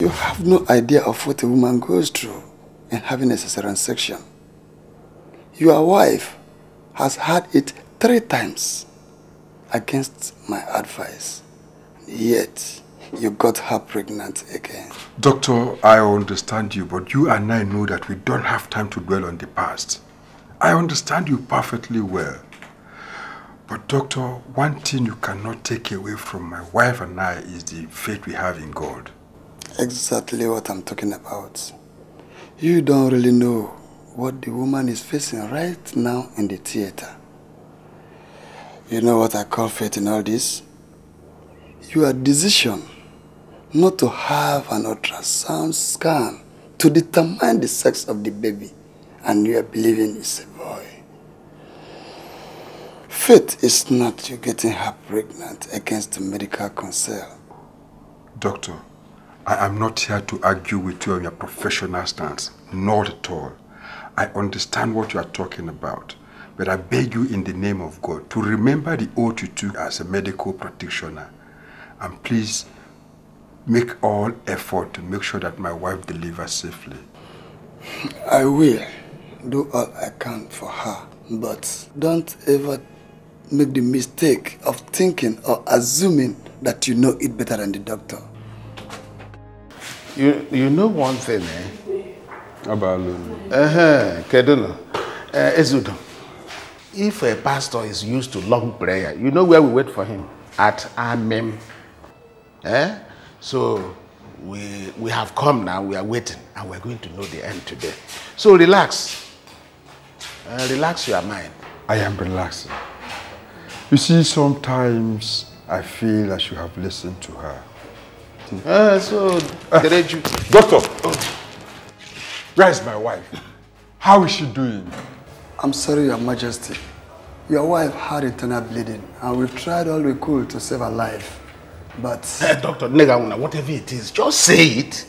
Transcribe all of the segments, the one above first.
You have no idea of what a woman goes through in having a cesarean section. Your wife has had it 3 times against my advice. Yet, you got her pregnant again. Doctor, I understand you, but you and I know that we don't have time to dwell on the past. I understand you perfectly well. But doctor, one thing you cannot take away from my wife and I is the faith we have in God. Exactly what I'm talking about. You don't really know what the woman is facing right now in the theater. You know what I call faith in all this? Your decision not to have an ultrasound scan to determine the sex of the baby, and you are believing it's a boy. Faith is not you getting her pregnant against the medical counsel. Doctor, I am not here to argue with you on your professional stance. Not at all. I understand what you are talking about. But I beg you in the name of God to remember the oath you took as a medical practitioner. And please make all effort to make sure that my wife delivers safely. I will do all I can for her. But don't ever make the mistake of thinking or assuming that you know it better than the doctor. You know one thing, About Keduno, Ezudo. If a pastor is used to long prayer, you know where we wait for him? At Amen. So we have come now, we are waiting, and we're going to know the end today. So relax. Relax your mind. I am relaxing. You see, sometimes I feel I should have listened to her. Doctor! Where is my wife? How is she doing? I'm sorry, Your Majesty. Your wife had internal bleeding, and we tried all we could to save her life. But... Dr. Negawuna, whatever it is, just say it.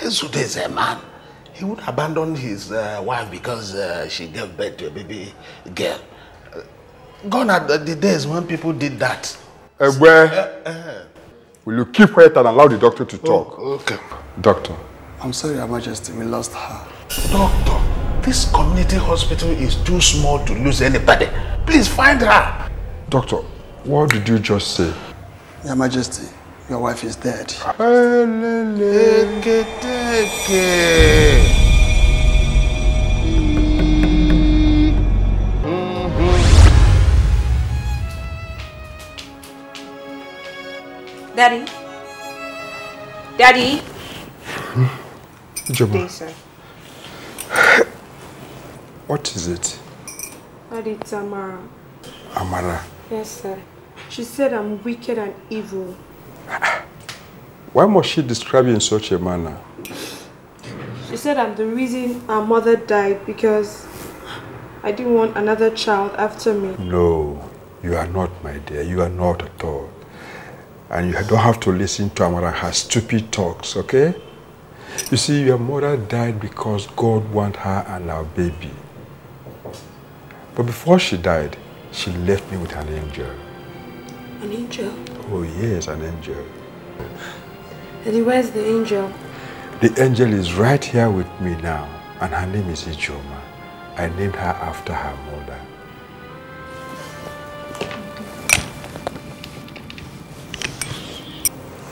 Ezude is a man. He would abandon his wife because she gave birth to a baby girl. Gone are the days when people did that. Will you keep quiet and allow the doctor to talk? Okay. Doctor. I'm sorry, Your Majesty, we lost her. Doctor, this community hospital is too small to lose anybody. Please find her. Doctor, what did you just say? Your Majesty, your wife is dead. Daddy? Daddy? Joma. Day, sir. What is it? Daddy, it's Amara. Amara? Yes, sir. She said I'm wicked and evil. Why must she describe you in such a manner? She said I'm the reason our mother died because I didn't want another child after me. No, you are not, my dear. You are not at all. And you don't have to listen to Amara her stupid talks, okay? You see, your mother died because God wanted her and our baby. But before she died, she left me with an angel. An angel? Oh yes, an angel. Daddy, where's the angel? The angel is right here with me now, and her name is Ijoma. I named her after her mother.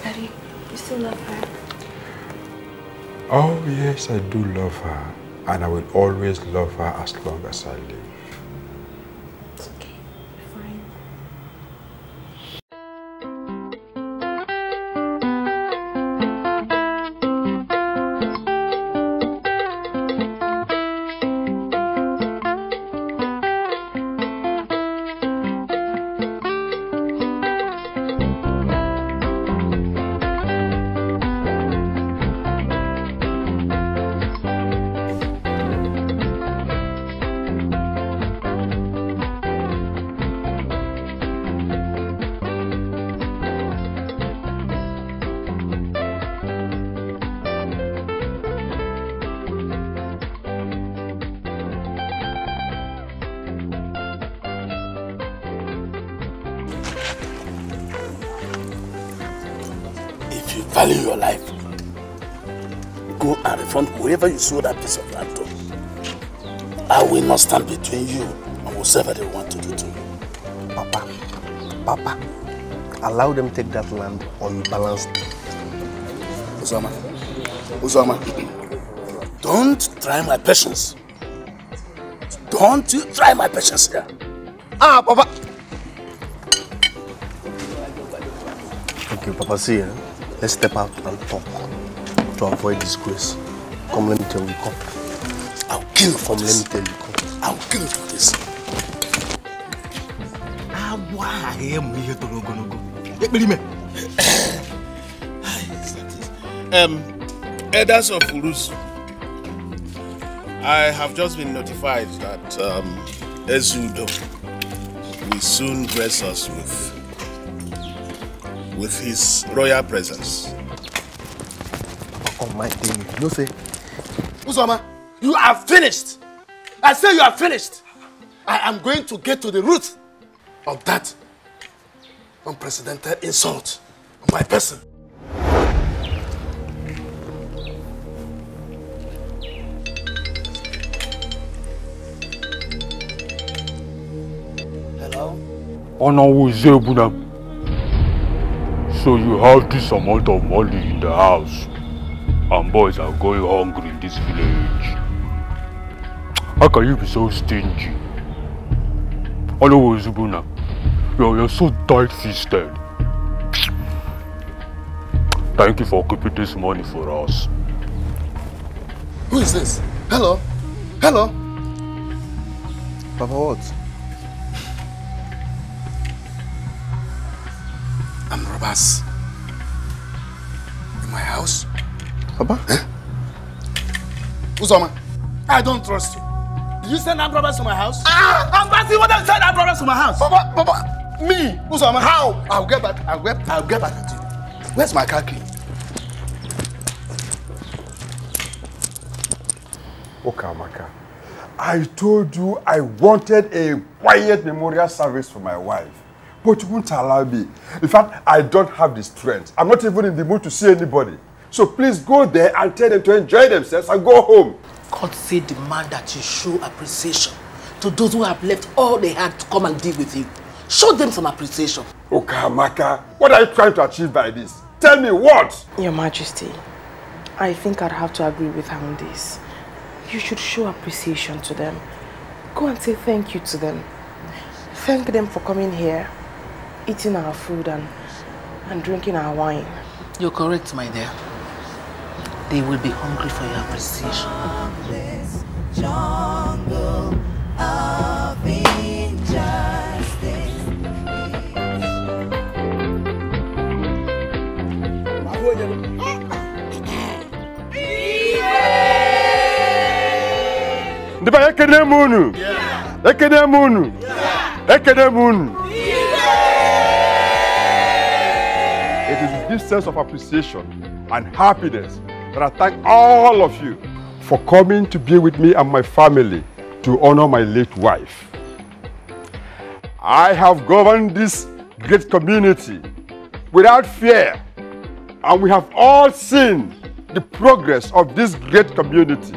Daddy, you still love her? Oh yes, I do love her, and I will always love her as long as I live. It's okay. Fine. Value your life. go and refund whoever you sold that piece of land to. I will not stand between you and whatever they want to do to you. Papa, allow them take that land unbalanced. Uzoma, don't try my patience. Don't you try my patience here. Papa. Okay, Papa, see, let's step out and talk to avoid disgrace. Come, let me tell you, come. I'll kill you for this. Let me tell you, come. I'll kill you for this. Why am I here to go? Elders of Urus, I have just been notified that Ezudo will soon grace us with his royal presence. Oh my thing, you say, Uzoma, you are finished. I say you are finished. I am going to get to the root of that unprecedented insult on my person. Hello? So you have this amount of money in the house, and boys are going hungry in this village. How can you be so stingy? You're so tight-fisted. Thank you for keeping this money for us. Who is this? Hello? Hello? Papa, what? I'm robbers. In my house? Papa? Huh? Uzoma, I don't trust you. Did you send armed robbers to my house? I'm asking what they send armed robbers to my house. Papa, me? Uzoma, how? I'll get back at you. Where's my car key? Okamaka, I told you I wanted a quiet memorial service for my wife, but you won't allow me. In fact, I don't have the strength. I'm not even in the mood to see anybody. So please go there and tell them to enjoy themselves and go home. God said demand that you show appreciation to those who have left all they had to come and deal with you. Show them some appreciation. Okamaka, what are you trying to achieve by this? Tell me what? Your Majesty, I think I'd have to agree with her on this. You should show appreciation to them. Go and say thank you to them. Thank them for coming here, eating our food and drinking our wine. You're correct, my dear. They will be hungry for your appreciation. This jungle of injustice. It is with this sense of appreciation and happiness that I thank all of you for coming to be with me and my family to honor my late wife. I have governed this great community without fear, and we have all seen the progress of this great community.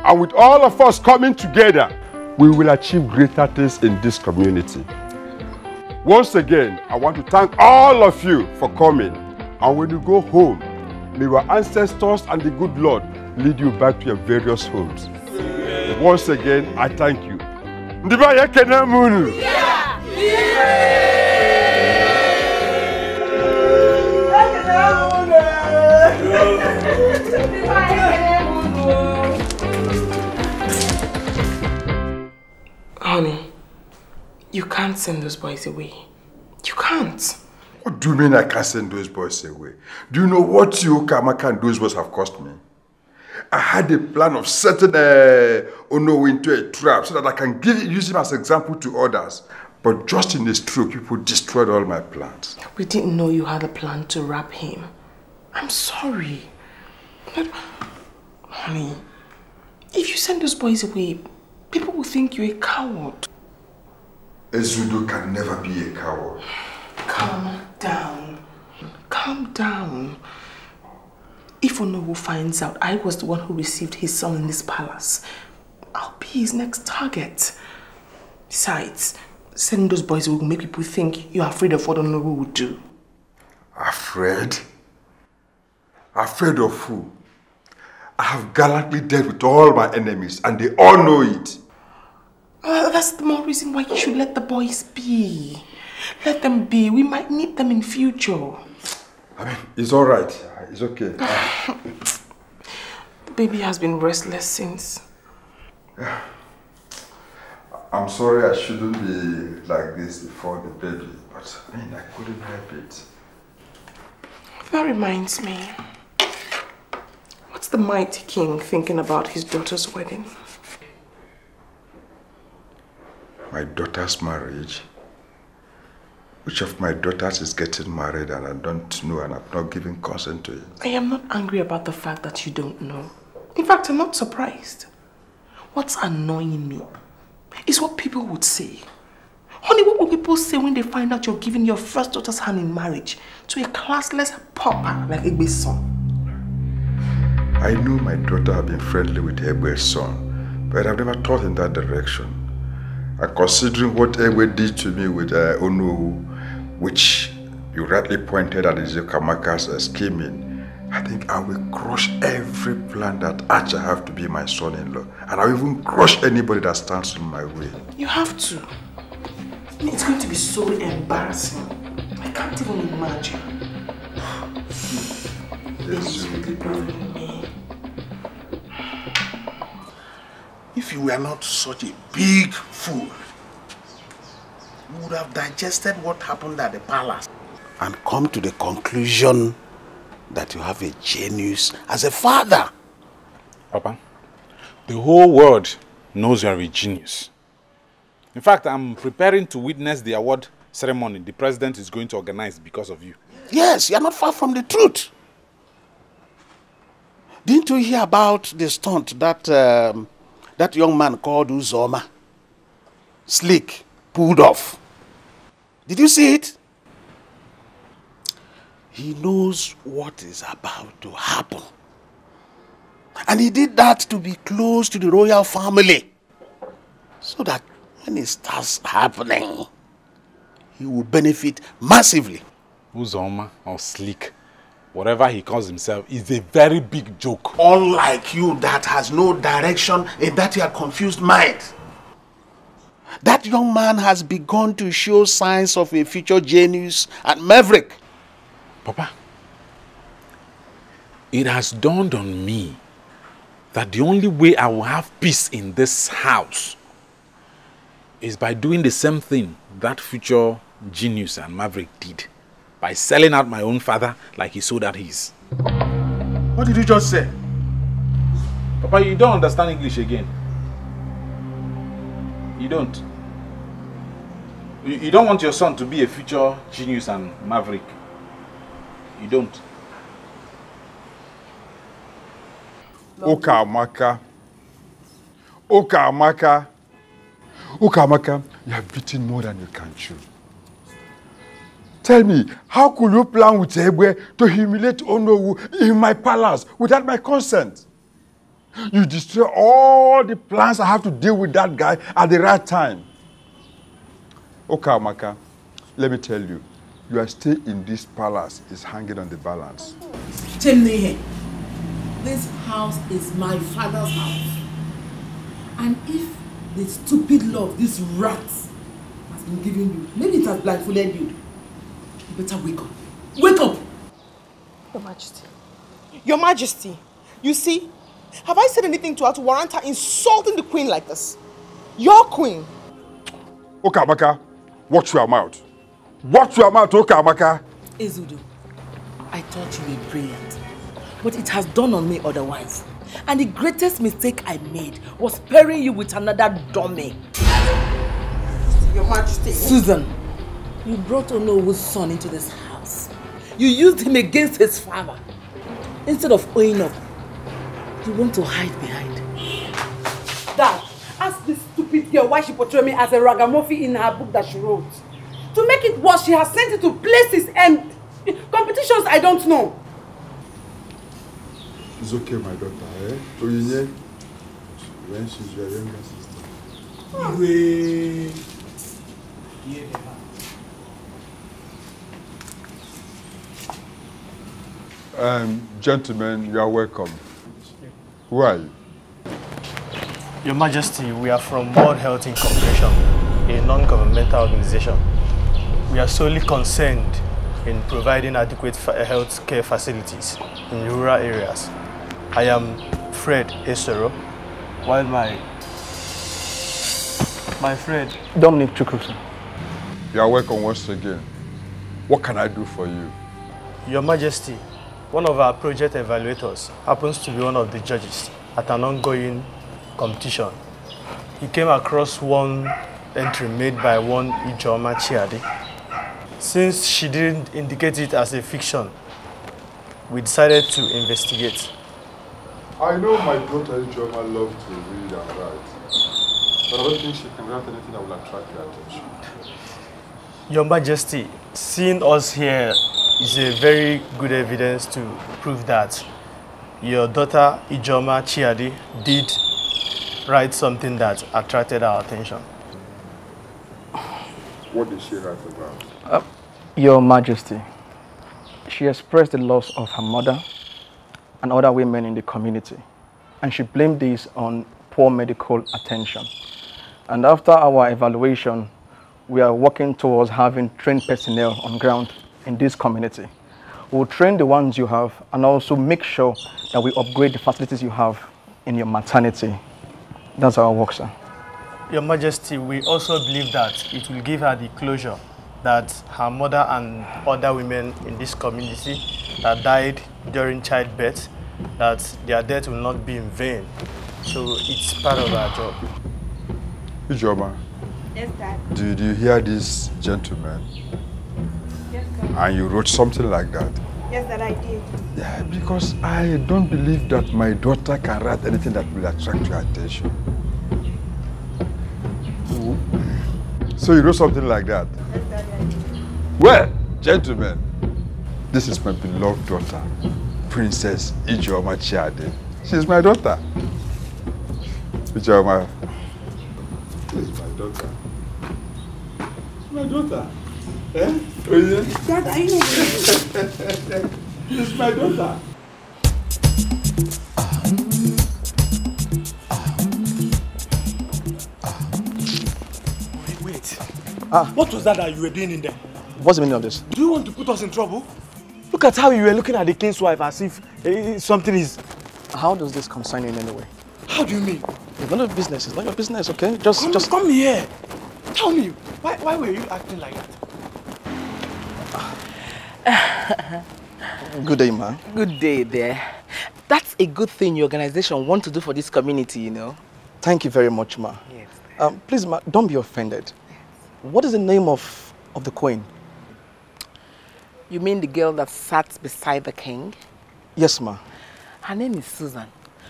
And with all of us coming together, we will achieve greater things in this community. Once again, I want to thank all of you for coming. And when you go home, may your ancestors and the good Lord lead you back to your various homes. Once again, I thank you. Honey, you can't send those boys away. You can't. What do you mean I can't send those boys away? Do you know what you, Kamaka, and those boys have cost me? I had a plan of setting Ono into a trap so that I can use him as an example to others. But just in a stroke, people destroyed all my plans. We didn't know you had a plan to wrap him. I'm sorry. But, honey, if you send those boys away, people will think you're a coward. Ezudo can never be a coward. Calm down. Calm down. If Onowu finds out I was the one who received his son in this palace, I'll be his next target. Besides, sending those boys will make people think you're afraid of what Onowu will do. Afraid? Afraid of who? I have gallantly dealt with all my enemies and they all know it. That's the more reason why you should let the boys be. Let them be. We might need them in future. I mean, it's all right. It's okay. The baby has been restless since. I'm sorry I shouldn't be like this before the baby, but I mean, I couldn't help it. That reminds me. What's the mighty king thinking about his daughter's wedding? My daughter's marriage? Which of my daughters is getting married and I don't know and I've not given consent to it? I am not angry about the fact that you don't know. In fact, I'm not surprised. What's annoying me is what people would say. Honey, what will people say when they find out you're giving your first daughter's hand in marriage to a classless pauper like Egbe's son? I knew my daughter had been friendly with Egbe's son, but I've never thought in that direction. And considering what Egbe did to me with Onowu, which you rightly pointed at Izukamaka's scheming, I think I will crush every plan that Archer have to be my son-in-law. And I'll even crush anybody that stands in my way. You have to. It's going to be so embarrassing. I can't even imagine. Yes, If you were not such a big fool, you would have digested what happened at the palace and come to the conclusion that you have a genius as a father. Papa, the whole world knows you are a genius. In fact, I'm preparing to witness the award ceremony the president is going to organize because of you. Yes, you are not far from the truth. Didn't you hear about the stunt that that young man called Uzoma, Slick, pulled off? Did you see it? He knows what is about to happen. And he did that to be close to the royal family. So that when it starts happening, he will benefit massively. Uzoma or Slick, whatever he calls himself, is a very big joke. Unlike you that has no direction in that your confused mind. That young man has begun to show signs of a future genius and maverick. Papa, it has dawned on me that the only way I will have peace in this house is by doing the same thing that future genius and maverick did. By selling out my own father like he sold out his. What did you just say? Papa, you don't understand English again. You don't. You don't want your son to be a future genius and maverick. You don't. Ukamaka. Ukamaka. Ukamaka, you have beaten more than you can chew. Tell me, how could you plan with Egbe to humiliate Onowu in my palace without my consent? You destroy all the plans I have to deal with that guy at the right time. Ukamaka, let me tell you, your stay in this palace is hanging on the balance. Chimney, this house is my father's house. And if the stupid love this rat has been giving you, maybe it has blindfolded you, you better wake up. Wake up! Your Majesty. Your Majesty, you see, have I said anything to her to warrant her insulting the queen like this? Your queen. Ukamaka, watch your mouth. Watch your mouth, Ukamaka. Ezudu, I thought you were brilliant, but it has dawned on me otherwise. And the greatest mistake I made was pairing you with another dummy. Your Majesty. Susan, you brought Onowu's son into this house. You used him against his father. Instead of owing up, you want to hide behind. Dad, ask this stupid girl why she portrayed me as a ragamuffin in her book that she wrote. To make it worse, she has sent it to places and competitions I don't know. It's okay, my daughter, eh? Oyinye, when she's your younger sister. Gentlemen, you are welcome. Who are you? Your Majesty, we are from World Health Incorporation, a non-governmental organization. We are solely concerned in providing adequate health care facilities in rural areas. I am Fred Esoro, while my friend Dominic Chukwusa. You are welcome once again. What can I do for you? Your Majesty, one of our project evaluators happens to be one of the judges at an ongoing competition. He came across one entry made by one Ijoma Chiadi. Since she didn't indicate it as a fiction, we decided to investigate. I know my daughter Ijoma loves to read and write, but I don't think she can write anything that will attract your attention. Your Majesty, seeing us here is a very good evidence to prove that your daughter Ijoma Chiadi did write something that attracted our attention. What did she write about? Your Majesty, she expressed the loss of her mother and other women in the community, and she blamed this on poor medical attention. And after our evaluation, we are working towards having trained personnel on ground in this community. We'll train the ones you have and also make sure that we upgrade the facilities you have in your maternity. That's our work, sir. Your Majesty, we also believe that it will give her the closure that her mother and other women in this community that died during childbirth, that their death will not be in vain. So it's part of our job. Ijoma. Yes, Dad. Did you hear this gentleman? Yes, Dad. And you wrote something like that? Yes, Dad, I did. Yeah, because I don't believe that my daughter can write anything that will attract your attention. So you wrote something like that? Yes, Dad, I did. Well, gentlemen, this is my beloved daughter, Princess Ijoma Chiade. She's my daughter. Ijoma, this is my daughter. My daughter. Eh? Oh, yeah? Dad, I know. This is my daughter. Wait. What was that you were doing in there? What's the meaning of this? Do you want to put us in trouble? Look at how you were looking at the king's wife as if something is... How does this concern you in any way? How do you mean? It's none of your business. It's not your business, okay? Just come here. Tell me, why were you acting like that? Good day, ma. Good day there. That's a good thing your organization want to do for this community, you know. Thank you very much, ma. Yes. Please, ma, don't be offended. What is the name of the queen? You mean the girl that sat beside the king? Yes, ma. Her name is Susan.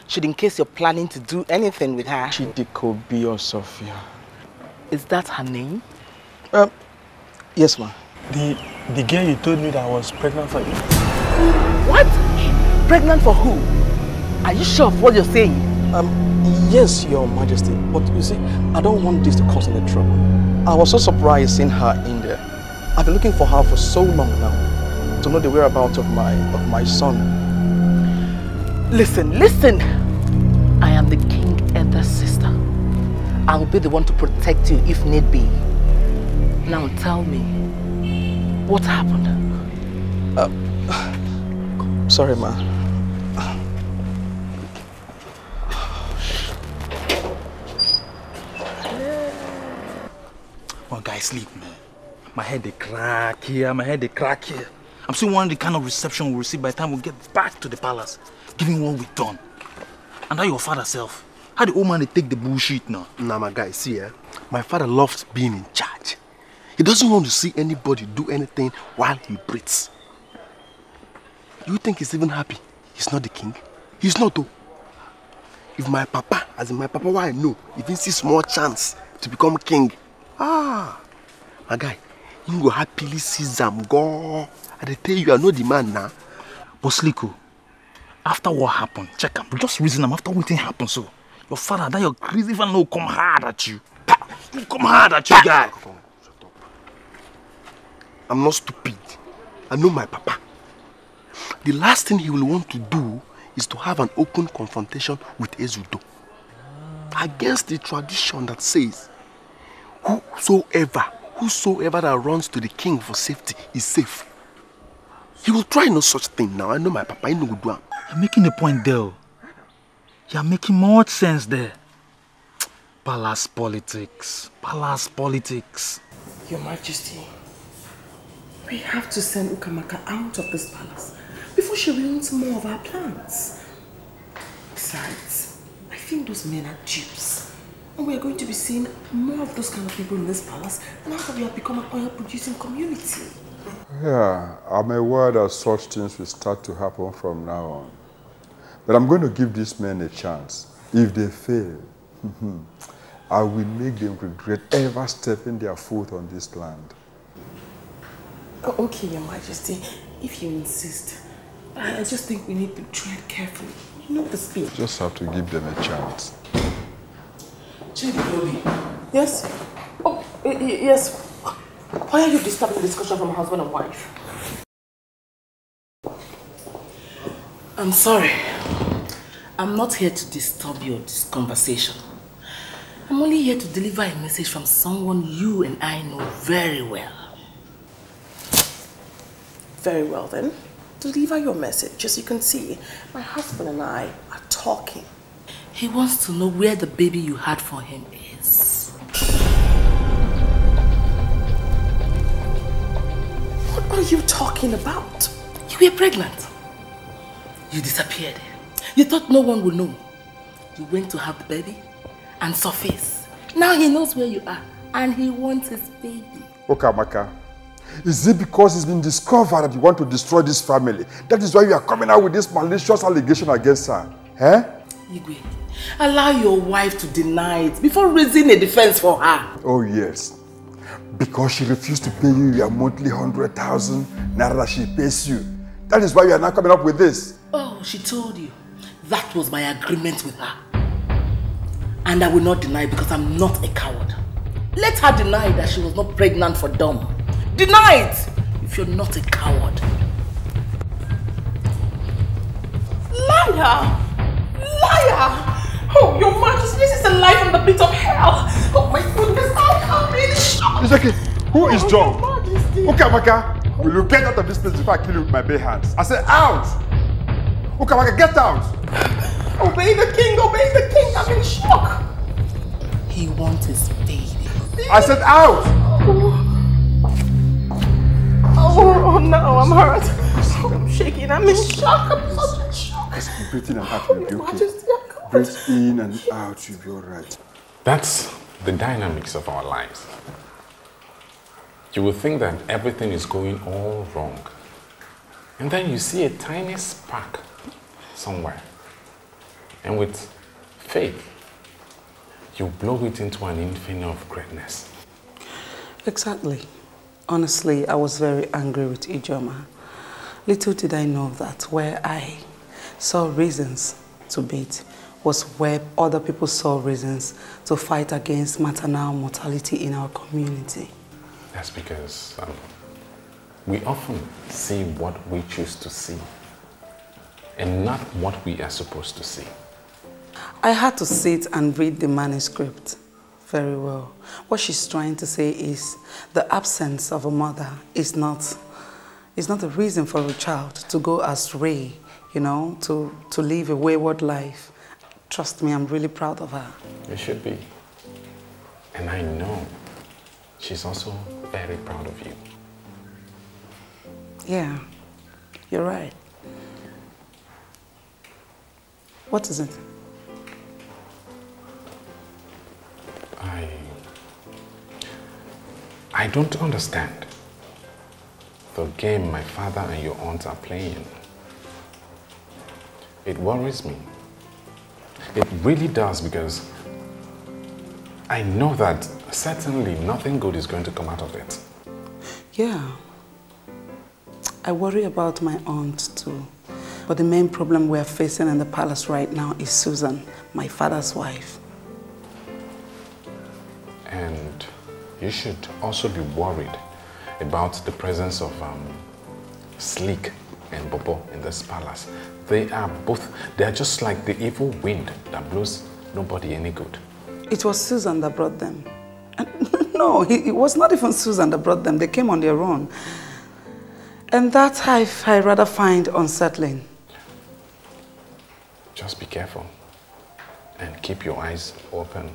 Should in case you're planning to do anything with her. Chidikobi or Sophia. Is that her name? Yes, ma. The girl you told me that was pregnant for you. What? Pregnant for who? Are you sure of what you're saying? Yes, Your Majesty. But you see, I don't want this to cause any trouble. I was so surprised seeing her in there. I've been looking for her for so long now to know the whereabouts of my son. Listen. I am the king elder sister. I will be the one to protect you if need be. Now tell me, what happened? Sorry, ma. One guy sleep, man. My head they crack here, my head they crack here. I'm still wondering the kind of reception we'll receive by the time we get back to the palace, giving what we've done. And how your father self? How the old man they take the bullshit now? Nah, my guy, see, my father loves being in charge. He doesn't want to see anybody do anything while he breathes. You think he's even happy? He's not the king. He's not though. If my papa, as in my papa, what I know, if he sees small chance to become king, my guy, you go happily see them go. I tell you, I know the man now. But Sliko, After what happened, check him. Just reason him after what happened. So, your father, that your crazy fan will come hard at you. He'll come hard at you, guy. Shut up. I'm not stupid. I know my papa. The last thing he will want to do is to have an open confrontation with Ezudo. Against the tradition that says, whosoever that runs to the king for safety is safe. He will try no such thing now. I know my papa. I know good one. You're making a point there. You're making much sense there. Palace politics. Palace politics. Your Majesty, we have to send Ukamaka out of this palace before she ruins more of our plans. Besides, I think those men are dupes. And we are going to be seeing more of those kind of people in this palace now that we have become an oil-producing community. Yeah, I'm aware that such things will start to happen from now on. But I'm going to give these men a chance. If they fail, I will make them regret ever stepping their foot on this land. Oh, okay, Your Majesty, if you insist. I just think we need to tread carefully. You know the speed. Just have to give them a chance. Yes? Oh, yes. Why are you disturbing the discussion from husband and wife? I'm sorry. I'm not here to disturb your conversation. I'm only here to deliver a message from someone you and I know very well. Very well then. Deliver your message. As you can see, my husband and I are talking. He wants to know where the baby you had for him is. What are you talking about? You were pregnant. You disappeared. You thought no one would know. You went to have the baby and surface. Now he knows where you are and he wants his baby. Ukamaka, is it because it's been discovered that you want to destroy this family? That is why you are coming out with this malicious allegation against her? Eh? Igwe, allow your wife to deny it before raising a defense for her. Oh yes. Because she refused to pay you your monthly 100,000 naira that she pays you. That is why you are now coming up with this. Oh, she told you. That was my agreement with her. And I will not deny it because I'm not a coward. Let her deny that she was not pregnant for Dom. Deny it if you're not a coward. Liar! Liar! Oh, Your Majesty, this is a lie from the pit of hell. Oh my goodness, I'm really shocked. It's okay. Who is John? Majesty. Ukamaka, will you get out of this place before I kill you with my bare hands? I said out! Ukamaka, get out! Obey the king, I'm in shock. He wants his baby. I said out! Oh no, I'm hurt. I'm shaking, I'm in shock, I'm so in shock. Breathe in and out, you'll be okay. Breathe in and out, you'll be alright. That's the dynamics of our lives. You will think that everything is going all wrong. And then you see a tiny spark somewhere. And with faith, you blow it into an infinite of greatness. Exactly. Honestly, I was very angry with Ijoma. Little did I know that where I saw reasons to beat was where other people saw reasons to fight against maternal mortality in our community. That's because we often see what we choose to see and not what we are supposed to see. I had to sit and read the manuscript very well. What she's trying to say is the absence of a mother is not a reason for a child to go astray, you know, to live a wayward life. Trust me, I'm really proud of her. You should be. And I know she's also very proud of you. Yeah, you're right. What is it? I don't understand the game my father and your aunt are playing. It worries me. It really does, because I know that certainly nothing good is going to come out of it. Yeah. I worry about my aunt too. But the main problem we're facing in the palace right now is Susan, my father's wife. And you should also be worried about the presence of Slick and Bobo in this palace. They are just like the evil wind that blows nobody any good. It was Susan that brought them. No, it was not even Susan that brought them. They came on their own. And that I rather find unsettling. Just be careful and keep your eyes open.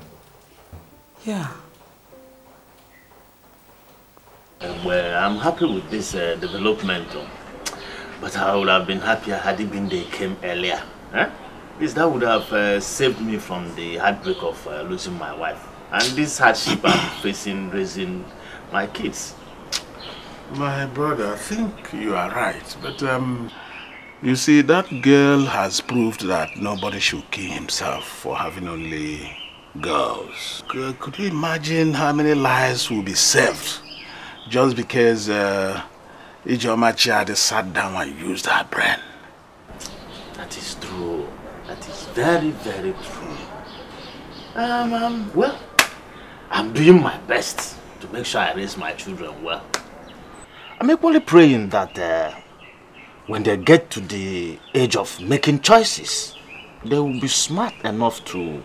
Yeah. Well, I'm happy with this development, but I would have been happier had it been they came earlier. At least that would have saved me from the heartbreak of losing my wife and this hardship I'm facing raising my kids. My brother, I think you are right, but you see, that girl has proved that nobody should kill himself for having only girls. Could you imagine how many lives will be saved just because Ijoma Chiade sat down and used her brain? That is true. That is very, very true. Well, I'm doing my best to make sure I raise my children well. I'm equally praying that when they get to the age of making choices, they will be smart enough to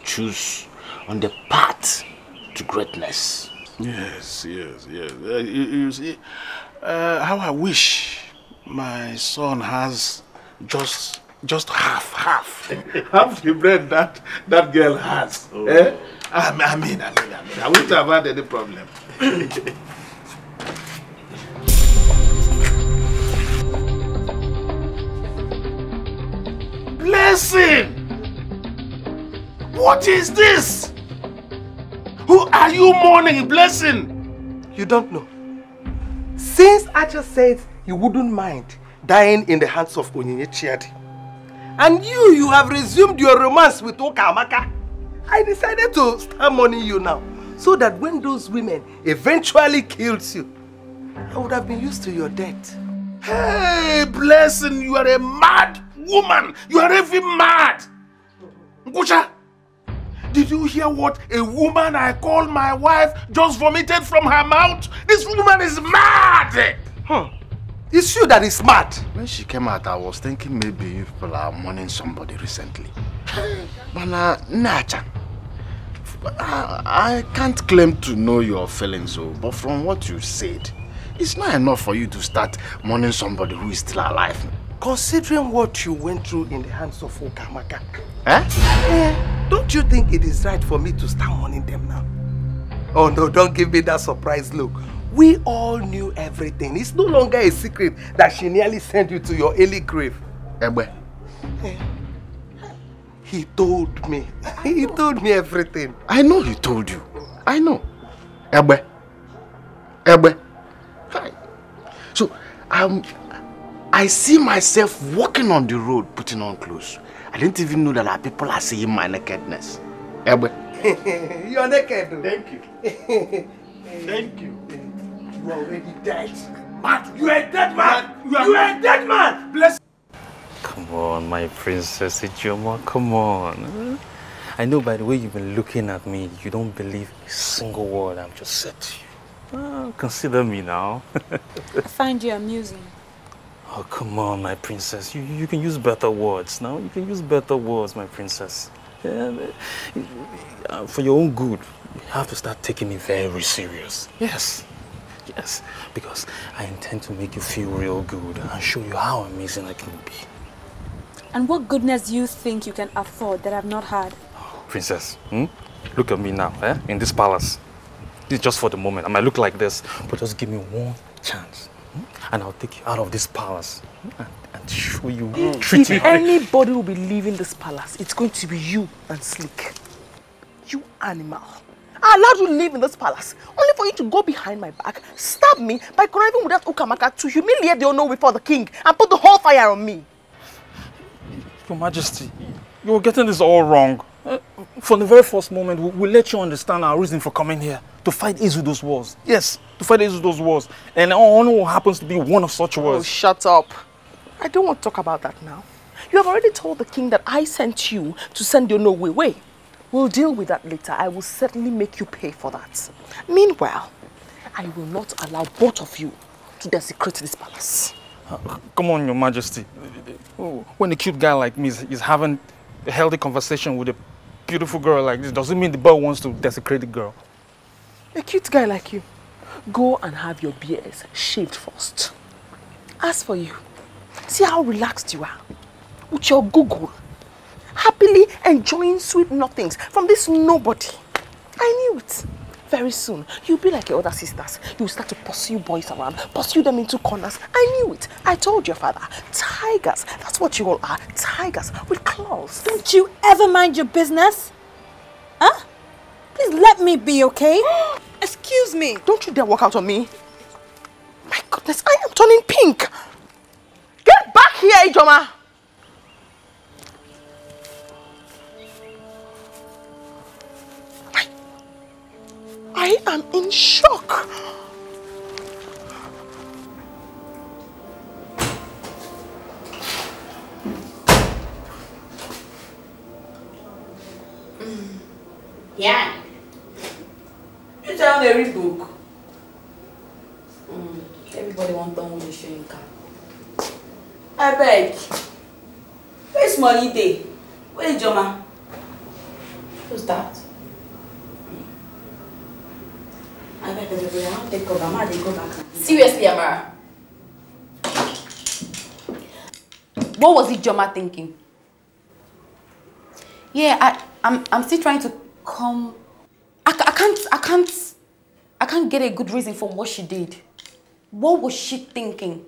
choose on the path to greatness. Yes. You see, how I wish my son has just half. Half the brain that girl has. Oh. I mean, I wouldn't have had any problem. Blessing! What is this? Who are you mourning, Blessing? You don't know. Since Archer said he wouldn't mind dying in the hands of Onyinye Chiadi, and you have resumed your romance with Okamaka, I decided to start mourning you now, so that when those women eventually killed you, I would have been used to your death. Hey, Blessing, you are a mad woman. You are even mad. Nkusha, did you hear what a woman I call my wife just vomited from her mouth? This woman is mad. It's you that is mad. When she came out, I was thinking maybe you people are mourning somebody recently. But Nacha, I can't claim to know your feelings, but from what you said, it's not enough for you to start mourning somebody who is still alive. Considering what you went through in the hands of Okamaka, Don't you think it is right for me to start mourning them now? Oh no, don't give me that surprise look. We all knew everything. It's no longer a secret that she nearly sent you to your early grave. Ebe. He told me. He told me everything. I know he told you. I know. Ebe. Ebe. So, I see myself walking on the road, putting on clothes. I didn't even know that our people are seeing my nakedness. Ebe. You're naked. Thank you. Thank you. You are already dead. Man, you are a dead man. You are a dead man. Bless. Come on, my princess Ijoma, come on. I know by the way you've been looking at me, you don't believe a single word I've just said to you. Consider me now. I find you amusing. Oh, come on, my princess. You can use better words now. You can use better words, my princess. Yeah, for your own good, you have to start taking me very serious. Yes. Yes, because I intend to make you feel real good and show you how amazing I can be. And what goodness do you think you can afford that I've not had? Princess, look at me now, in this palace. This is just for the moment. I might look like this, but just give me one chance. And I'll take you out of this palace and show you, treat you. If anybody will be leaving this palace, it's going to be you and Slick. You animal. I allowed you to live in this palace, only for you to go behind my back, stab me by conniving with that Ukamaka to humiliate the Ono before the king and put the whole fire on me. Your Majesty, you're getting this all wrong. From the very first moment, we'll let you understand our reason for coming here. To fight Izudo's wars. Yes, to fight Izudo's wars. And Ono happens to be one of such wars. Oh, shut up. I don't want to talk about that now. You have already told the king that I sent you to send your no way. We'll deal with that later. I will certainly make you pay for that. Meanwhile, I will not allow both of you to desecrate this palace. Come on, Your Majesty. When a cute guy like me is having a healthy conversation with a beautiful girl like this, doesn't mean the boy wants to desecrate the girl. A cute guy like you, go and have your beards shaved first. As for you, see how relaxed you are with your Google, happily enjoying sweet nothings from this nobody. I knew it. Very soon, you'll be like your other sisters. You'll start to pursue boys around, pursue them into corners. I knew it. I told your father. Tigers. That's what you all are. Tigers with claws. Don't you ever mind your business? Huh? Please let me be, okay? Excuse me. Don't you dare walk out on me. My goodness, I am turning pink. Get back here, Ijoma. I am in shock. Yeah. You tell me read book. Everybody want done with the showing car. I beg. Where's money day? Where is Joma? Who's that? I beg everybody, I want to take over. I'm going to go back. Seriously, Amara. What was it Joma thinking? Yeah, I'm still trying to come. I can't get a good reason for what she did. What was she thinking?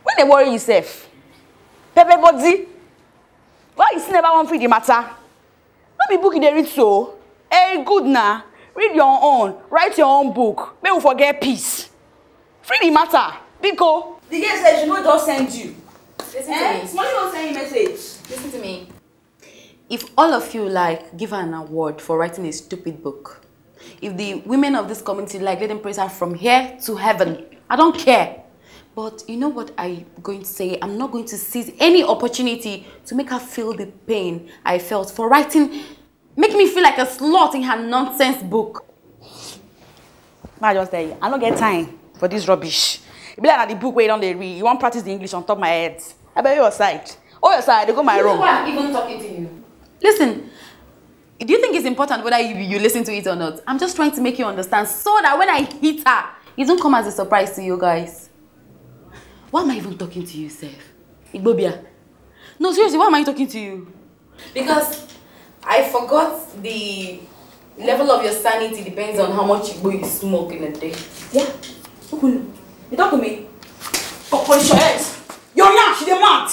When they worry yourself, Pepe Body, why you never want free the matter? Not be book in the read so. Hey, good now. Read your own. Write your own book. May we forget peace. Free the matter. Biko. The girl said she will just send you. Listen to me. Somebody will send you a message. Listen to me. If all of you like, give her an award for writing a stupid book. If the women of this community like, let them praise her from here to heaven. I don't care. But you know what I'm going to say? I'm not going to seize any opportunity to make her feel the pain I felt for writing, make me feel like a slut in her nonsense book. I just tell you, I don't get time for this rubbish. It be like the book where you don't read. You won't practice the English on top of my head. I bet your side. Oh, your side, they go my room. You know why I'm even talking to you? Listen, do you think it's important whether you listen to it or not? I'm just trying to make you understand so that when I hit her, it don't come as a surprise to you guys. Why am I even talking to you, Seth? Igbobia. No, seriously, why am I talking to you? Because I forgot the level of your sanity depends on how much Igbo you smoke in a day. Yeah? You talk to me? Go polish your head. You're not, she dey mad.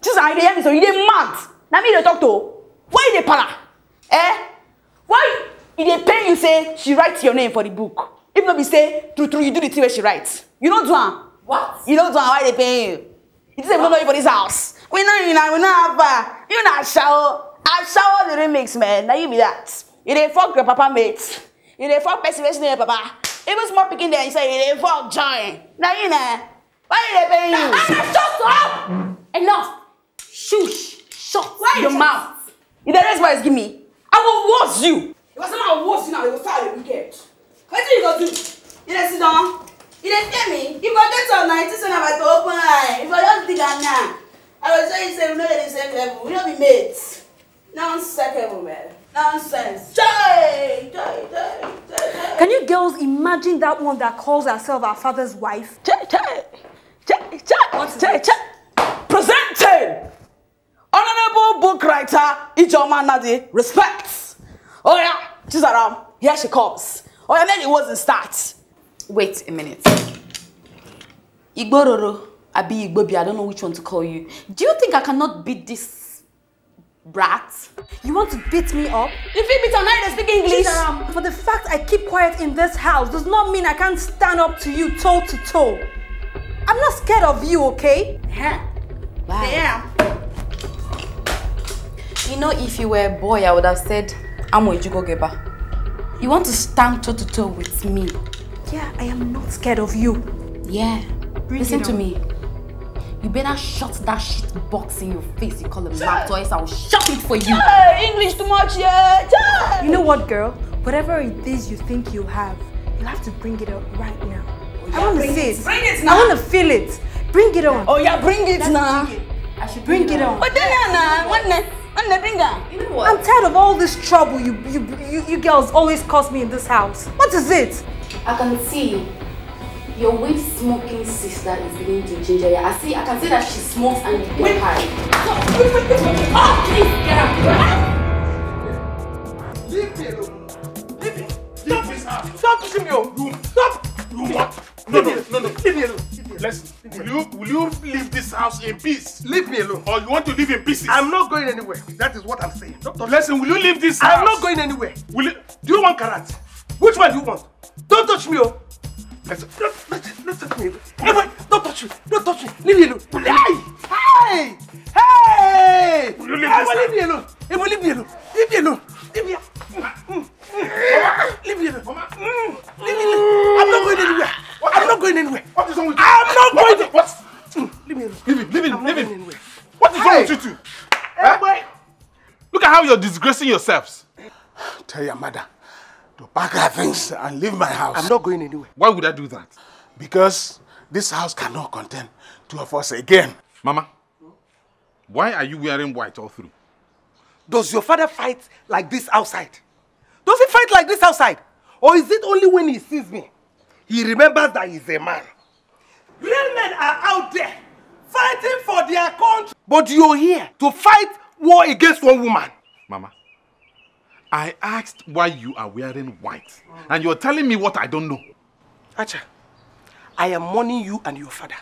Just I dey so you dey mad. Now me dey talk to. Why you dey para? Why you dey pain you say she writes your name for the book? If not be say true you do the thing where she writes. You don't do am. What? You don't do am, why they pay you? You say we don't know you for this house. We not have you not shower. I shower the remix, man. Now you be that. You dey fuck your papa mate. You dey fuck person your papa. Even small picking there, you say you dey fuck join. Now you know. Why they pay you? Shut up! Enough! Shush! Shut your mouth! You the rest boys give me. I will wash you. If I say I will wash you now, they will start the wicked. What do you go do? You dey sit down? You dey tell me? If I get all night, it's about to open eye. If I don't dig her now, I will say you say we know the same level. We don't be mates. Nonsense, man. Nonsense. Joy. Can you girls imagine that one that calls herself our father's wife? Presenting Honorable Book Writer Ijoma Nadi respects. Oh yeah, she's around. Here she comes. Oh yeah, then it wasn't start. Wait a minute. Igbororo, Abi Igbobi, I don't know which one to call you. Do you think I cannot beat this brat? You want to beat me up? If you beat her now, they speak English. For the fact I keep quiet in this house does not mean I can't stand up to you toe to toe. I'm not scared of you, okay? Wow. Yeah. You know, if you were a boy, I would have said, Amo Ijugo Geba. You want to stand toe to toe with me? Yeah, I am not scared of you. Yeah. Listen to me. You better shut that shit box in your face you call a mouth, or else I'll shut it for you. English too much, yeah. You know what, girl? Whatever it is you think you have to bring it up right now. I want to see it. Bring it now. I want to feel it. Bring it on. Oh yeah, bring it now. I should bring it on. But then bring it. You know what? I'm tired of all this trouble you girls always cause me in this house. What is it? I can see your weed smoking sister is beginning to ginger you. I can see that she smokes and you get high. Oh, please get up. Leave me alone. Leave me. Stop pushing me on. Stop. You what? No. Leave me alone. Listen, will you leave this house in peace? Leave me alone. Or you want to live in pieces? I'm not going anywhere. That is what I'm saying. Listen, will you leave this house? I'm not going anywhere. Will you? Do you want carrot? Which one do you want? Don't touch me, oh. Listen, don't touch me. Hey, wait, don't touch me. Don't touch me. Leave me alone. Hey! Hey! Will you leave this house? Leave me alone. Hey, leave me alone. Leave me alone. Leave me alone. Leave me alone. Leave me alone. I'm not going anywhere. I'm not going anywhere. What is wrong with you? I'm not going to... What? Leave me alone. Leave him. I'm not going anywhere. What is wrong with you two? Hey, Look at how you're disgracing yourselves. Tell your mother to pack her things and leave my house. I'm not going anywhere. Why would I do that? Because this house cannot contain two of us again. Mama, why are you wearing white all through? Does your father fight like this outside? Does he fight like this outside? Or is it only when he sees me? He remembers that he's a man. Real men are out there fighting for their country. But you're here to fight war against one woman. Mama, I asked why you are wearing white. And you're telling me what I don't know. Acha, I am mourning you and your father.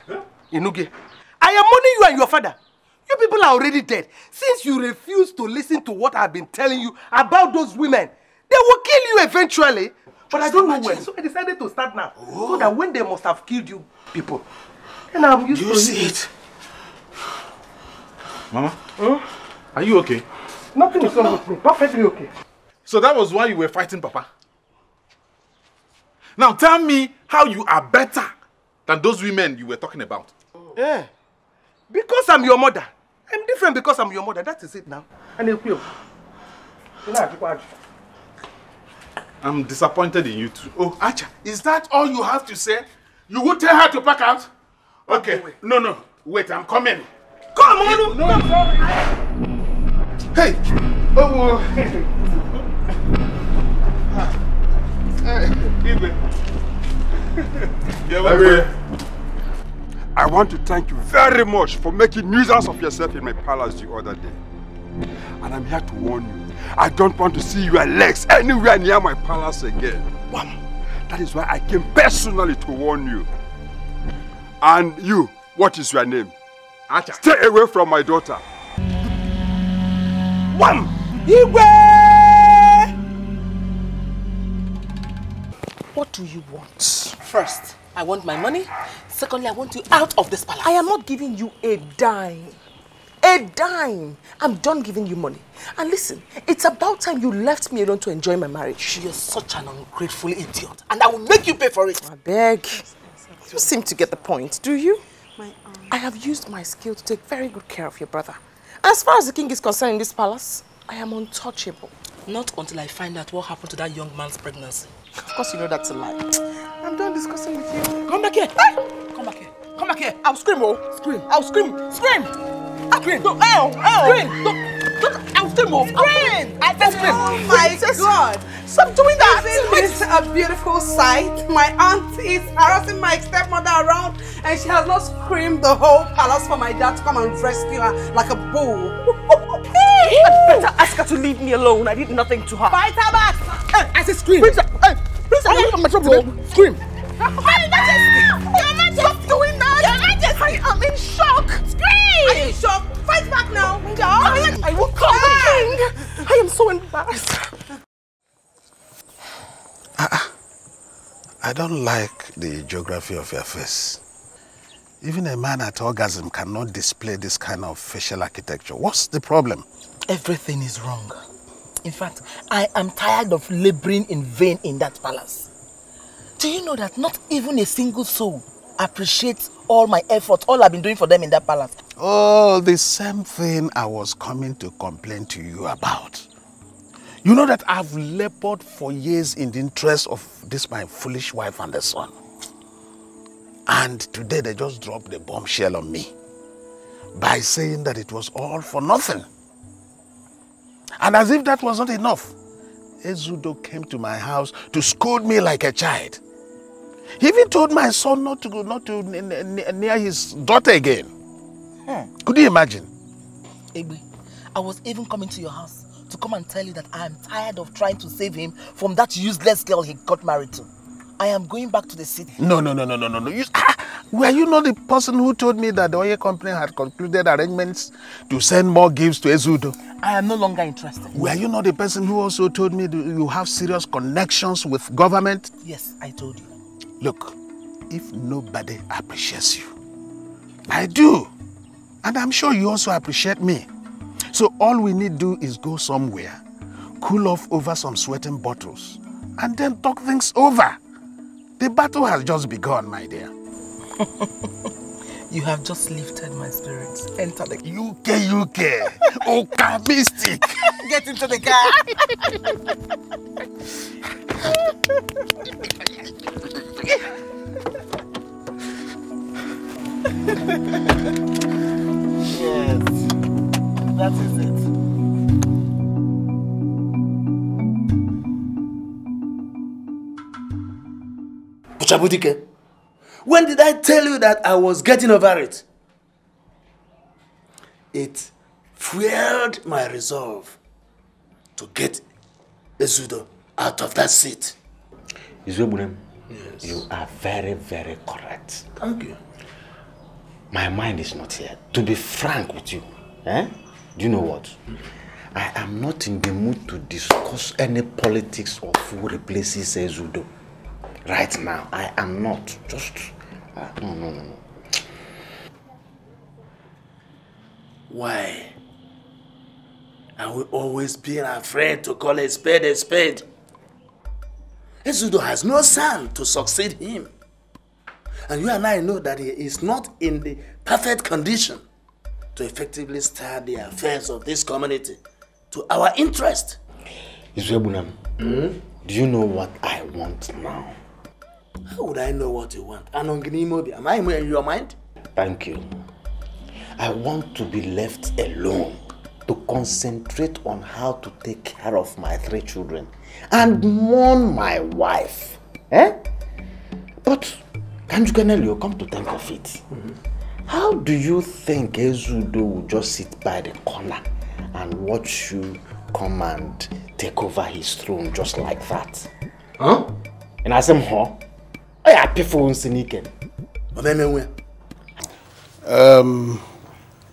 Inuge, I am mourning you and your father. You people are already dead. Since you refuse to listen to what I've been telling you about those women, they will kill you eventually. But I don't know when. So I decided to start now. So that when they must have killed you people, then I'm used to it. You see it? Mama, are you okay? Nothing is wrong with me. Perfectly okay. So that was why you were fighting Papa? Now tell me how you are better than those women you were talking about. Yeah. Because I'm your mother. I'm different because I'm your mother. That is it now. And you feel. I'm disappointed in you too. Oh, Acha, is that all you have to say? You would tell her to pack out? Okay. No. Wait, I'm coming. Come on! No. Hey! Oh, I want to thank you very much for making nuisance of yourself in my palace the other day. And I'm here to warn you. I don't want to see your legs anywhere near my palace again. That is why I came personally to warn you. And you, what is your name? Acha. Stay away from my daughter. Wham! Igwe! What do you want? First, I want my money. Secondly, I want you out of this palace. I am not giving you a dime. A dime. I'm done giving you money. And listen, it's about time you left me alone to enjoy my marriage. You're such an ungrateful idiot. And I will make you pay for it. I beg. You seem to get the point, do you? I have used my skill to take very good care of your brother. As far as the king is concerned in this palace, I am untouchable. Not until I find out what happened to that young man's pregnancy. Of course you know that's a lie. I'm done discussing with you. Come back here. Hey! Come back here. Come back here. I'll scream, oh. Scream. I'll scream. Scream. I'll scream. No. Scream. Don't. I'll scream, oh. Scream. I said scream. Oh my God. Stop doing that. Isn't this a beautiful sight? My aunt is harassing my stepmother around and she has not screamed the whole palace for my dad to come and rescue her like a bull. I'd better ask her to leave me alone. I did nothing to her. Fight her back. Hey, I said scream. Please, I don't my trouble. Scream. My Majesty! Your Majesty! Stop doing that! Your Majesty! I am in shock! Scream! Are you in shock? Fight back now! I will call the king! I am so embarrassed. I don't like the geography of your face. Even a man at orgasm cannot display this kind of facial architecture. What's the problem? Everything is wrong. In fact, I am tired of laboring in vain in that palace. Do you know that not even a single soul appreciates all my effort, all I've been doing for them in that palace. Oh, the same thing I was coming to complain to you about. You know that I've labored for years in the interest of this my foolish wife and the son. And today they just dropped the bombshell on me by saying that it was all for nothing. And as if that was not enough, Ezudo came to my house to scold me like a child. He even told my son not to near his daughter again. Could you imagine? Egbe, I was even coming to your house to come and tell you that I am tired of trying to save him from that useless girl he got married to. I am going back to the city. No. Were you not the person who told me that the oil company had concluded arrangements to send more gifts to Ezudo? I am no longer interested. Were you not the person who also told me that you have serious connections with government? Yes, I told you. Look, if nobody appreciates you, I do. And I'm sure you also appreciate me. So all we need to do is go somewhere, cool off over some sweating bottles, and then talk things over. The battle has just begun, my dear. You have just lifted my spirits. Enter the UK. Oka mystic. Get into the car. Yes, that is it. Dikeh, when did I tell you that I was getting over it? It fueled my resolve to get Ezudo out of that seat. Izwebunem, yes. You are very, very correct. Thank you. My mind is not here. To be frank with you, do you know what? I am not in the mood to discuss any politics of who replaces Ezudo. Right now, I am not. Just, no. Why? Are we always being afraid to call a spade a spade? Ezudo has no son to succeed him. And you and I know that he is not in the perfect condition to effectively steer the affairs of this community to our interest. Izwebunam, do you know what I want now? How would I know what you want? Am I in your mind? Thank you. I want to be left alone to concentrate on how to take care of my 3 children and mourn my wife. But, Kanjukanelio, come to think of it, how do you think Ezudo will just sit by the corner and watch you come and take over his throne just like that? And I said, I am people sneaking.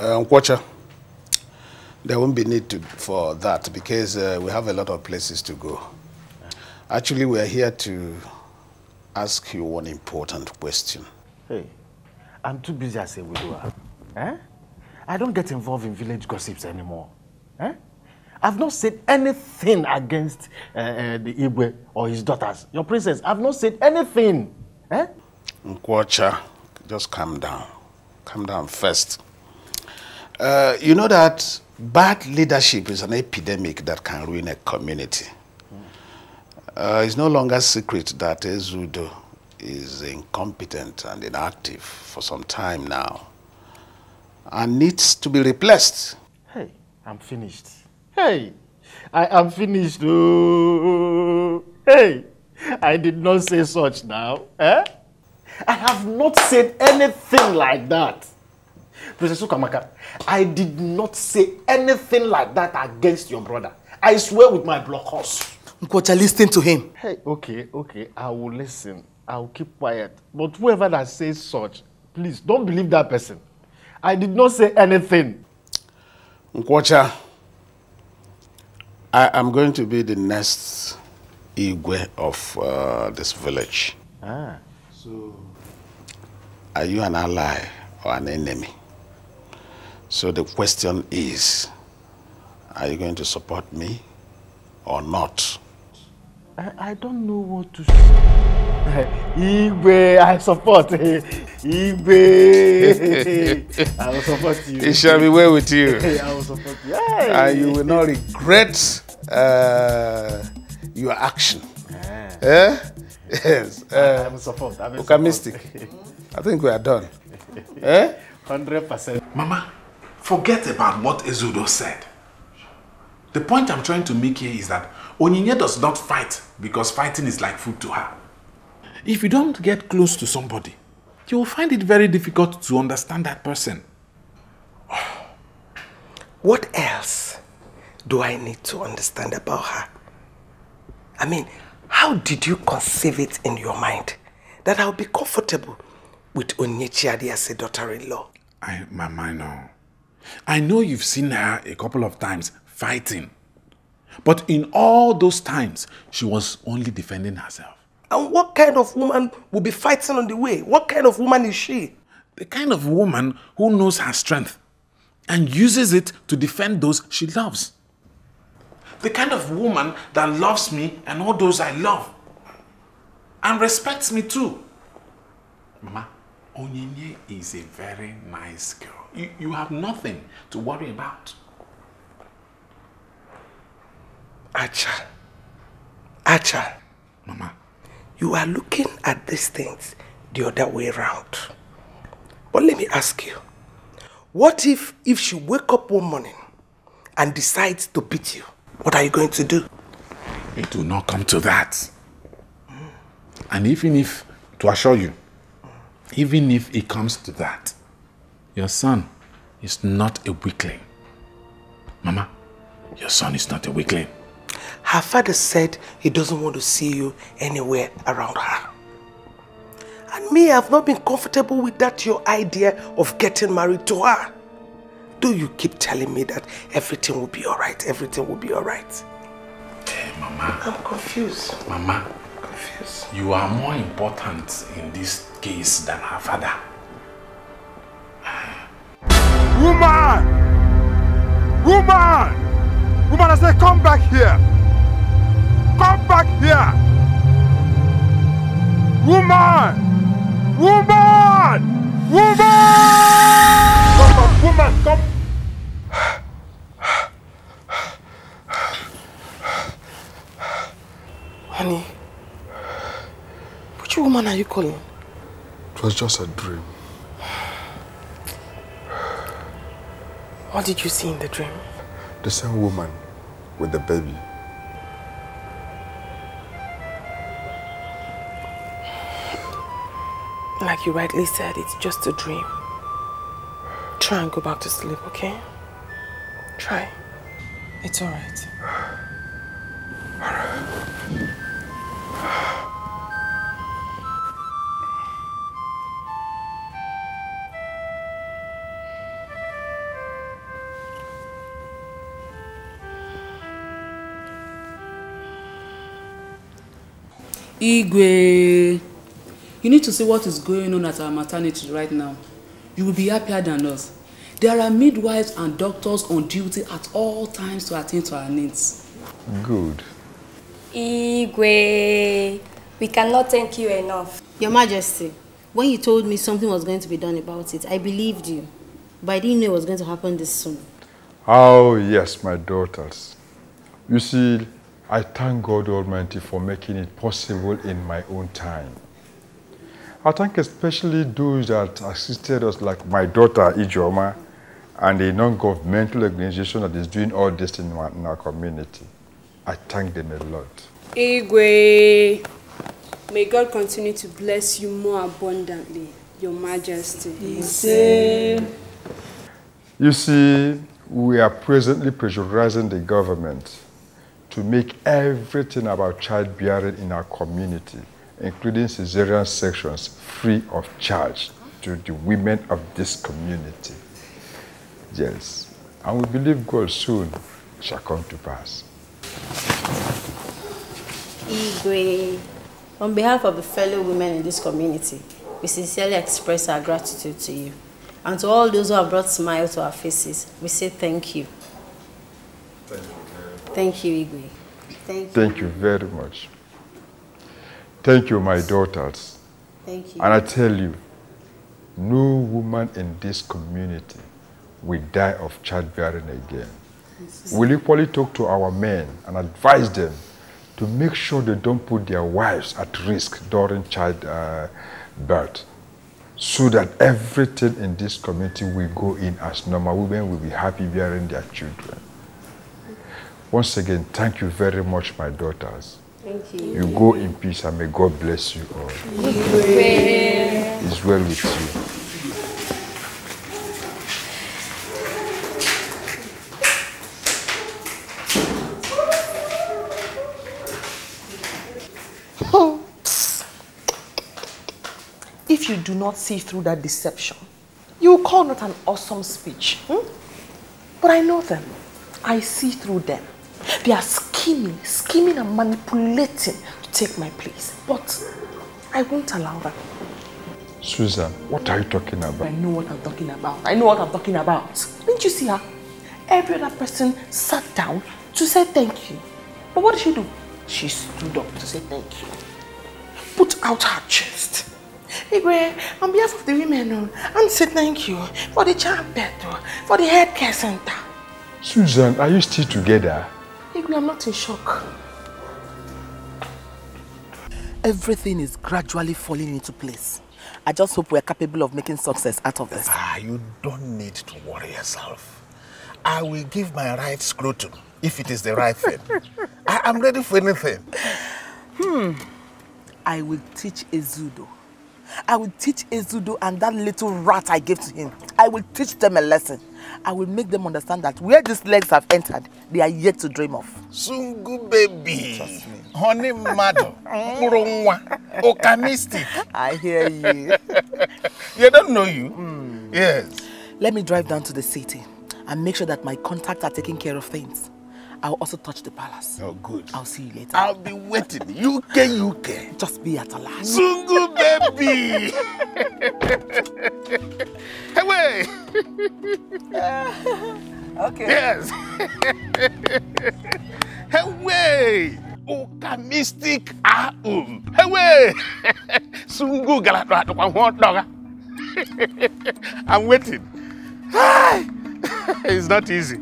Watcher, there won't be need for that because we have a lot of places to go. Actually, we are here to ask you one important question. Hey, I'm too busy as a widower. I don't get involved in village gossips anymore. I've not said anything against the Igwe or his daughters. Your princess, I've not said anything. Watcher, just calm down. Calm down first. You know that bad leadership is an epidemic that can ruin a community. It's no longer secret that Ezudo is incompetent and inactive for some time now and needs to be replaced. Hey, I'm finished. Hey, I am finished. Oh, hey, I did not say such now. I have not said anything like that. Princess Ukamaka, I did not say anything like that against your brother. I swear with my block horse. Nkwocha, listen to him. Hey, okay, I will listen. I will keep quiet. But whoever that says such, please don't believe that person. I did not say anything. Nkwocha, I am going to be the next Igwe of this village. So, are you an ally or an enemy? So the question is, are you going to support me or not? I don't know what to say. Igwe, I support. Igwe, I will support you. It shall be well with you. I will support you. Hey. And you will not regret your action. Yes. I will support. Okamistic. I think we are done. 100%. Mama, forget about what Ezudo said. The point I'm trying to make here is that Onyinye does not fight because fighting is like food to her. If you don't get close to somebody, you will find it very difficult to understand that person. What else do I need to understand about her? I mean, how did you conceive it in your mind that I'll be comfortable with Onyechiadi as a daughter-in-law? Mama, I know. I know you've seen her a couple of times fighting. But in all those times, she was only defending herself. And what kind of woman will be fighting on the way? What kind of woman is she? The kind of woman who knows her strength and uses it to defend those she loves. The kind of woman that loves me and all those I love. And respects me too. Mama, Onyinye is a very nice girl. You have nothing to worry about. Acha. Mama. You are looking at these things the other way around. But let me ask you, what if she wake up one morning and decides to beat you? What are you going to do? It will not come to that. And even if, to assure you, even if it comes to that, your son is not a weakling. Mama, your son is not a weakling. Her father said he doesn't want to see you anywhere around her. And me, I've not been comfortable with that your idea of getting married to her. Do you keep telling me that everything will be alright, everything will be alright? Hey, Mama. I'm confused. Mama, confused. You are more important in this case than her father. Woman! Woman! Woman, I say, come back here! Come back here! Woman! Woman! Woman! Woman, come! Honey, which woman are you calling? It was just a dream. What did you see in the dream? The same woman with the baby. Like you rightly said, it's just a dream. Try and go back to sleep, okay? Try. It's all right. Igwe, you need to see what is going on at our maternity right now. You will be happier than us. There are midwives and doctors on duty at all times to attend to our needs. Good. Igwe, we cannot thank you enough. Your Majesty, when you told me something was going to be done about it, I believed you. But I didn't know it was going to happen this soon. Oh, yes, my daughters. You see, I thank God Almighty for making it possible in my own time. I thank especially those that assisted us, like my daughter Ijoma, and a non-governmental organization that is doing all this in our community. I thank them a lot. Igwe, may God continue to bless you more abundantly, Your Majesty. You see, we are presently pressurizing the government to make everything about childbearing in our community, including cesarean sections, free of charge to the women of this community. Yes, and we believe God soon shall come to pass. Igwe, on behalf of the fellow women in this community, we sincerely express our gratitude to you. And to all those who have brought smiles to our faces, we say thank you. Thank you. Thank you, Igwe. Thank you very much. Thank you, my daughters. Thank you. And I tell you, no woman in this community will die of childbearing again. We'll equally talk to our men and advise them to make sure they don't put their wives at risk during childbirth, so that everything in this community will go in as normal. Women will be happy bearing their children. Once again, thank you very much, my daughters. Thank you. You go in peace and may God bless you all. It's well with you. If you do not see through that deception, you will call it an awesome speech. But I know them. I see through them. They are scheming and manipulating to take my place. But I won't allow them. Susan, what are you talking about? I know what I'm talking about. I know what I'm talking about. Didn't you see her? Every other person sat down to say thank you. But what did she do? She stood up to say thank you. Put out her chest. Igwe, on behalf of the women, and say thank you for the childbirth, for the health care center. Susan, are you still together? Igwe, I'm not in shock. Everything is gradually falling into place. I just hope we're capable of making success out of this. You don't need to worry yourself. I will give my right scrotum if it is the right thing. I am ready for anything. I will teach Ezudo. I will teach Ezudo and that little rat I gave to him. I will teach them a lesson. I will make them understand that where these legs have entered, they are yet to dream of. Sungu baby. Trust me. Honey mado. Okamistic. I hear you. You don't know you? Yes. Let me drive down to the city and make sure that my contacts are taking care of things. I'll also touch the palace. Oh, good. I'll see you later. I'll be waiting. UK. Just be at a last. Sungu baby. Hey, wait. Okay. Yes. Hey, wait. Okamistic Hey, wait. Sungu galatwa. I'm waiting. It's not easy.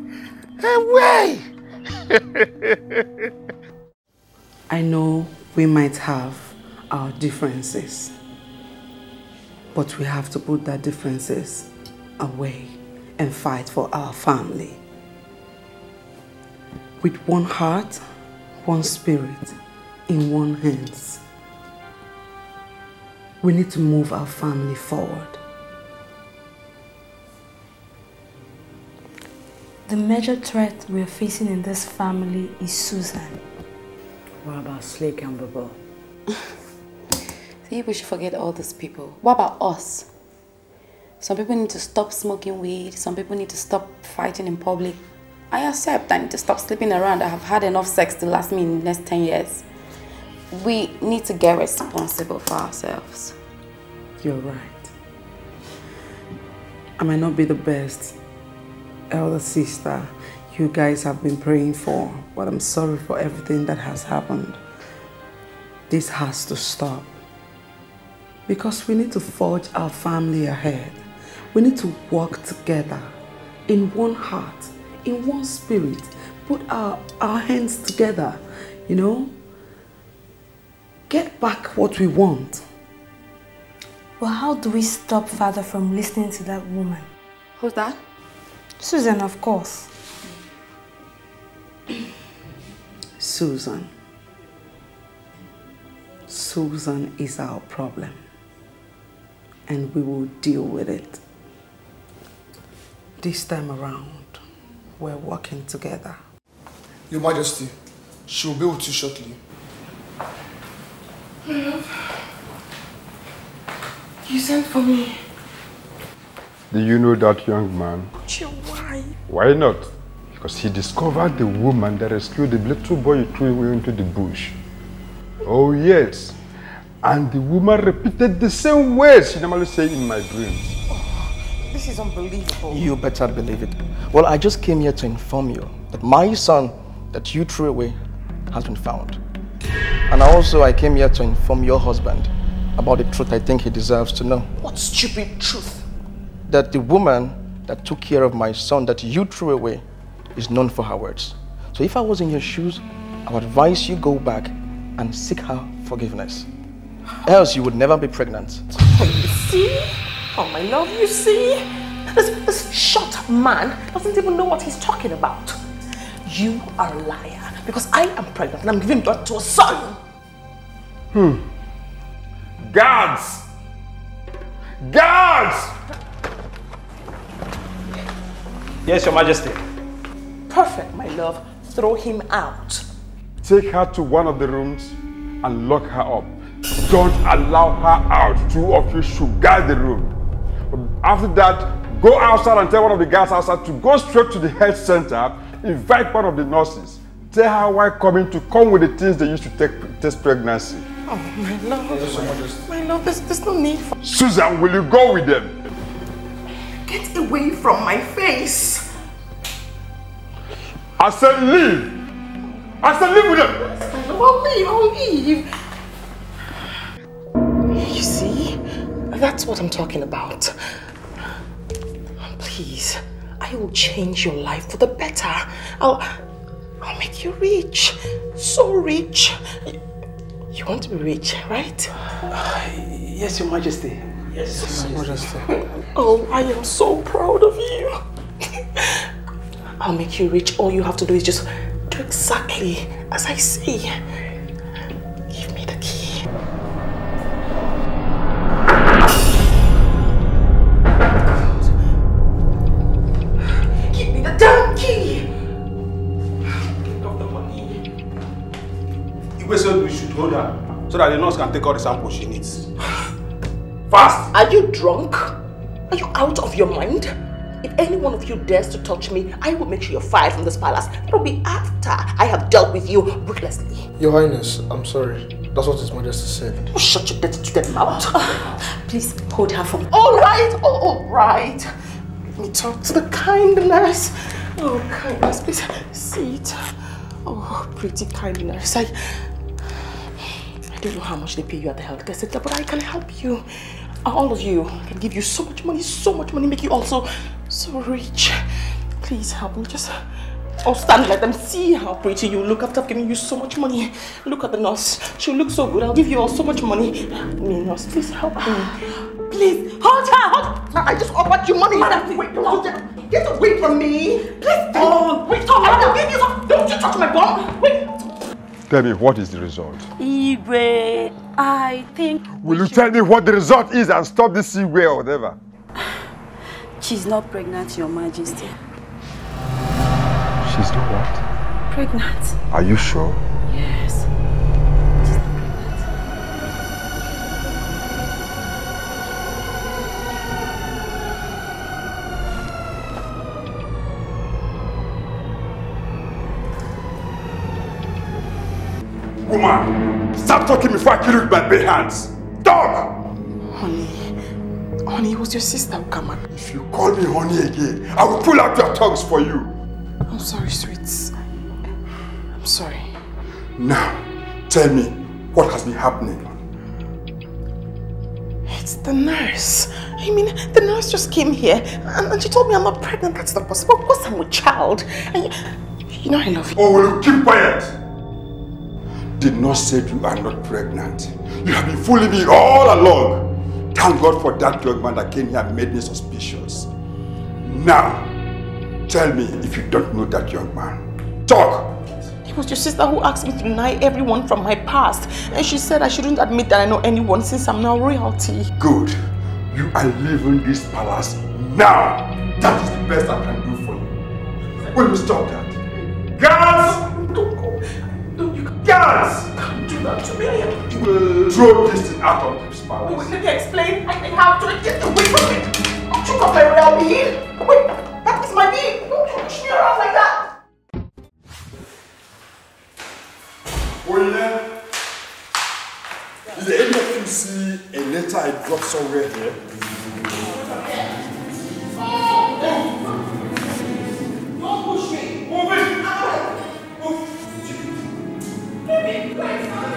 Hey, wait. I know we might have our differences, but we have to put that differences away and fight for our family. With one heart, one spirit, in one hands. We need to move our family forward. The major threat we're facing in this family is Susan. What about Slake and Baba? See, we should forget all these people. What about us? Some people need to stop smoking weed. Some people need to stop fighting in public. I accept I need to stop sleeping around. I have had enough sex to last me in the next 10 years. We need to get responsible for ourselves. You're right. I might not be the best elder sister you guys have been praying for, but I'm sorry for everything that has happened. This has to stop. Because we need to forge our family ahead. We need to work together in one heart, in one spirit. Put our hands together, you know? Get back what we want. But how do we stop Father from listening to that woman? Who's that? Susan, of course. Susan. Susan is our problem. And we will deal with it. This time around, we're working together. Your Majesty, she will be with you shortly. You sent for me. Do you know that young man? Why? Why not? Because he discovered the woman that rescued the little boy you threw away into the bush. Oh yes. And the woman repeated the same words she normally said in my dreams. This is unbelievable. You better believe it. Well, I just came here to inform you that my son that you threw away has been found. And also I came here to inform your husband about the truth I think he deserves to know. What stupid truth? That the woman that took care of my son that you threw away is known for her words. So if I was in your shoes, I would advise you go back and seek her forgiveness. Else you would never be pregnant. You see? Oh my love, you see? This short man doesn't even know what he's talking about. You are a liar because I am pregnant and I'm giving birth to a son. Guards! Guards! Yes, Your Majesty. Perfect, my love. Throw him out. Take her to one of the rooms and lock her up. Don't allow her out. Two of you should guard the room. After that, go outside and tell one of the guards outside to go straight to the health center. Invite one of the nurses. Tell her why coming to come with the things they used to test pregnancy. Oh, my love. My love, there's no need for... Susan, will you go with them? Get away from my face. I said leave. I said leave with them. I'll leave. You see? That's what I'm talking about. Please, I will change your life for the better. I'll make you rich. So rich. You want to be rich, right? Yes, Your Majesty. Yes, Your Majesty. Oh, I am so proud of you. I'll make you rich. All you have to do is just do exactly as I say. Give me the key. Give me the damn key. Get off the money. Igwe said we should hold her so that the nurse can take all the samples she needs. Fast! Are you drunk? Are you out of your mind? If any one of you dares to touch me, I will make sure you're fired from this palace. It will be after I have dealt with you ruthlessly. Your Highness, I'm sorry. That's what His Majesty said. Oh, shut your dirty mouth. Please hold her from... All right. Let me talk to the kind nurse. Oh, kind nurse, please sit. Oh, pretty kind nurse. I don't know how much they pay you at the healthcare center, but I can help you. All of you can give you so much money, make you also so rich. Please help me, just stand, let them see how pretty you look after giving you so much money. Look at the nurse, she'll look so good. I'll give you all so much money. Me, nurse, please help me. Please, hold her. I just offered you money. Madam, wait, don't get away from me. Please don't. Wait, I'll give you some. Don't you touch my bum. Wait. Tell me, what is the result? Igwe, I think... Will you tell me what the result is and stop this Igwe or whatever? She's not pregnant, Your Majesty. She's not what? Pregnant. Are you sure? Yes. Woman, stop talking before I kill you with my bare hands. Talk! Honey, it was your sister who came. If you call me honey again, I will pull out your tongues for you. I'm sorry, sweets. I'm sorry. Now, tell me, what has been happening? It's the nurse. I mean, the nurse just came here and she told me I'm not pregnant. That's not possible. Of course I'm with child. And you know I love you. Oh, will you keep quiet? Did not say you are not pregnant. You have been fooling me all along. Thank God for that young man that came here and made me suspicious. Now, tell me if you don't know that young man. Talk! It was your sister who asked me to deny everyone from my past. And she said I shouldn't admit that I know anyone since I'm now royalty. Good. You are leaving this palace now. That is the best I can do for you. Will you stop that? Guards! Don't go. Guards! Don't do that to me. I will throw this thing out of this palace. Wait, let me explain. I have to get away from it. Don't you got my real being? Wait, that is my being. Don't push me around like that. Oye, is there any of you see a letter I dropped somewhere here? Don't push me. Move it. Move. Baby, wait.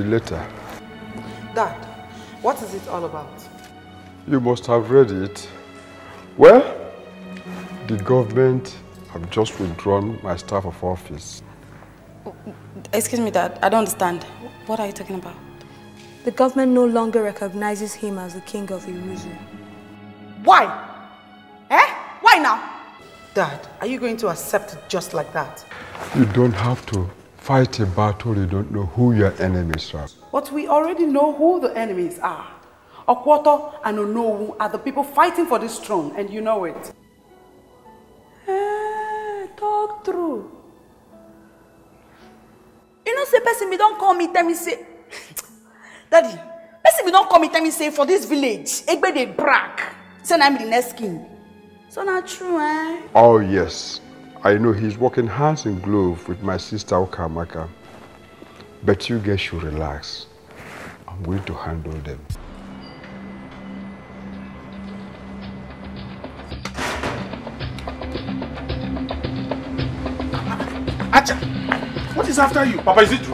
later. Dad, what is it all about? You must have read it. Well, the government have just withdrawn my staff of office. Excuse me, Dad. I don't understand. What are you talking about? The government no longer recognizes him as the king of Iruzu. Why? Why now? Dad, are you going to accept it just like that? You don't have to fight a battle you don't know who your enemies are. But we already know who the enemies are. Okwoto and Onowu are the people fighting for this throne, and you know it. Talk true. You know, say, person, me don't call me, tell me, say, Daddy, person, me don't call me, tell me, say, for this village, Egbe they brag, say, I'm the next king. So not true, eh? Oh yes, I know he's working hands in glove with my sister Okamaka. But you guys should relax. I'm going to handle them. Acha, what is after you? Papa, is it true?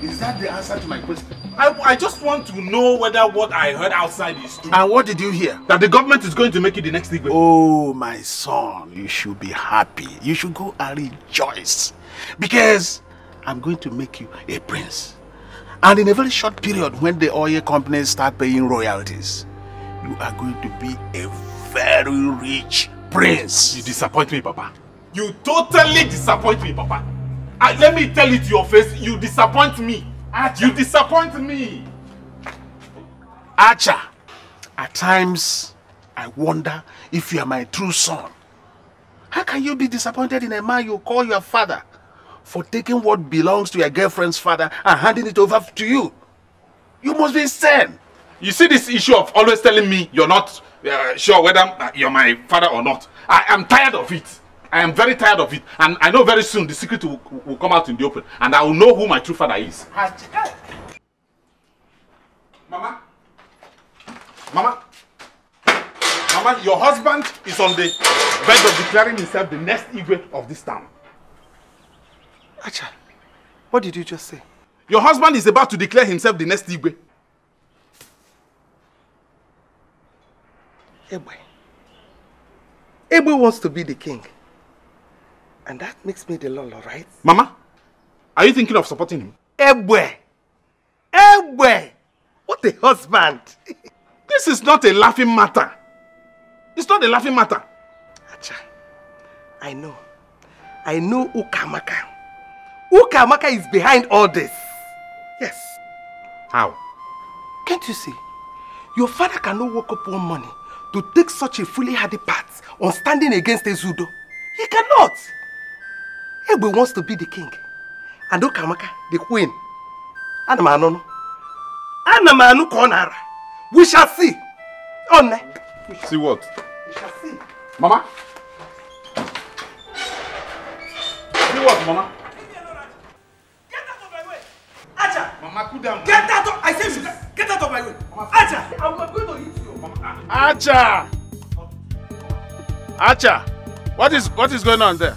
Is that the answer to my question? I just want to know whether what I heard outside is true. And what did you hear? That the government is going to make you the next Igwe. Oh, my son, you should be happy. You should go and rejoice. Because I'm going to make you a prince. And in a very short period, when the oil companies start paying royalties, you are going to be a very rich prince. You disappoint me, Papa. You totally disappoint me, Papa. Let me tell it to your face, you disappoint me. You disappoint me. Acha, at times, I wonder if you are my true son. How can you be disappointed in a man you call your father for taking what belongs to your girlfriend's father and handing it over to you? You must be insane. You see this issue of always telling me you're not sure whether you're my father or not. I am tired of it. I am very tired of it. And I know very soon the secret will come out in the open. And I will know who my true father is. Mama? Mama? Mama, your husband is on the verge of declaring himself the next Igwe of this town. Acha, what did you just say? Your husband is about to declare himself the next Igwe. Egbe wants to be the king. And that makes me the Lolo, right? Mama, are you thinking of supporting him? Egbe! Egbe! What a husband! This is not a laughing matter. It's not a laughing matter. Acha, I know. I know Ukamaka. Ukamaka is behind all this. Yes. How? Can't you see? Your father cannot wake up one morning to take such a foolhardy part on standing against Ezudo. He cannot. Egbe wants to be the king. And Ukamaka, the queen. Anamano. Anamanu Konara. We shall see. On. See what? We shall see. Mama? See what, Mama? Get out of my way! Acha! Mama, cool down. Get out of... I say you get out of my way! Acha! I'm going to hit you. Mama. Acha! Acha! What is going on there?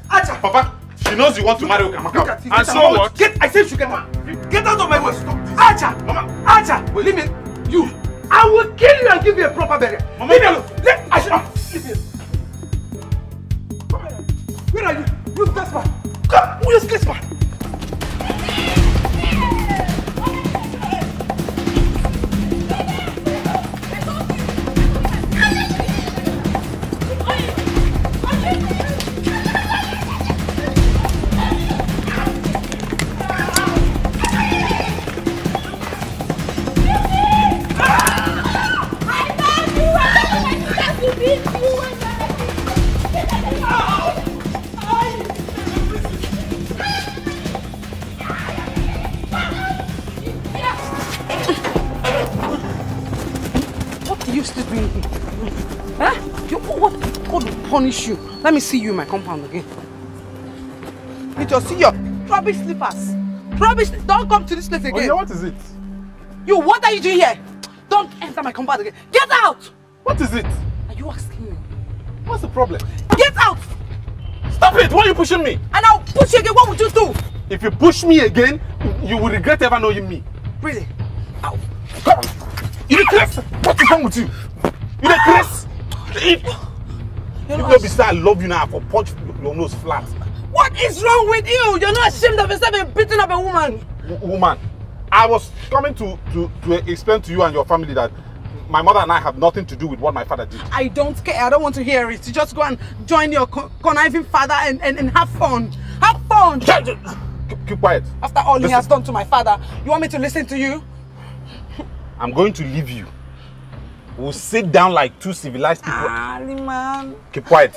Acha! Papa, she knows you want to marry Okamaka. And so what? I said you should get out. Get out of my way! Acha! Mama! Acha! Leave me! You! I will kill you and give you a proper burial. Mama, leave me alone! Leave me alone! Where are you? You Gaspar! Come! Who is Gaspar? Punish you. Let me see you in my compound again. Need to see your rubbish slippers. Rubbish. Don't come to this place again. Oh yeah, what is it? You, what are you doing here? Don't enter my compound again. Get out! What is it? Are you asking me? What's the problem? Get out! Stop it! Why are you pushing me? And I'll push you again. What would you do? If you push me again, you will regret ever knowing me. Really? Ow. Come on. You the Chris? What is wrong with you? You the Chris? If you be say I love you now, I will punch your nose flat. What is wrong with you? You're not ashamed of yourself and beating up a woman. Woman, I was coming to explain to you and your family that my mother and I have nothing to do with what my father did. I don't care. I don't want to hear it. You just go and join your conniving father and have fun. Have fun. Keep quiet. After all he has done to my father, you want me to listen to you? I'm going to leave you. We'll sit down like two civilized people. Man. Keep quiet.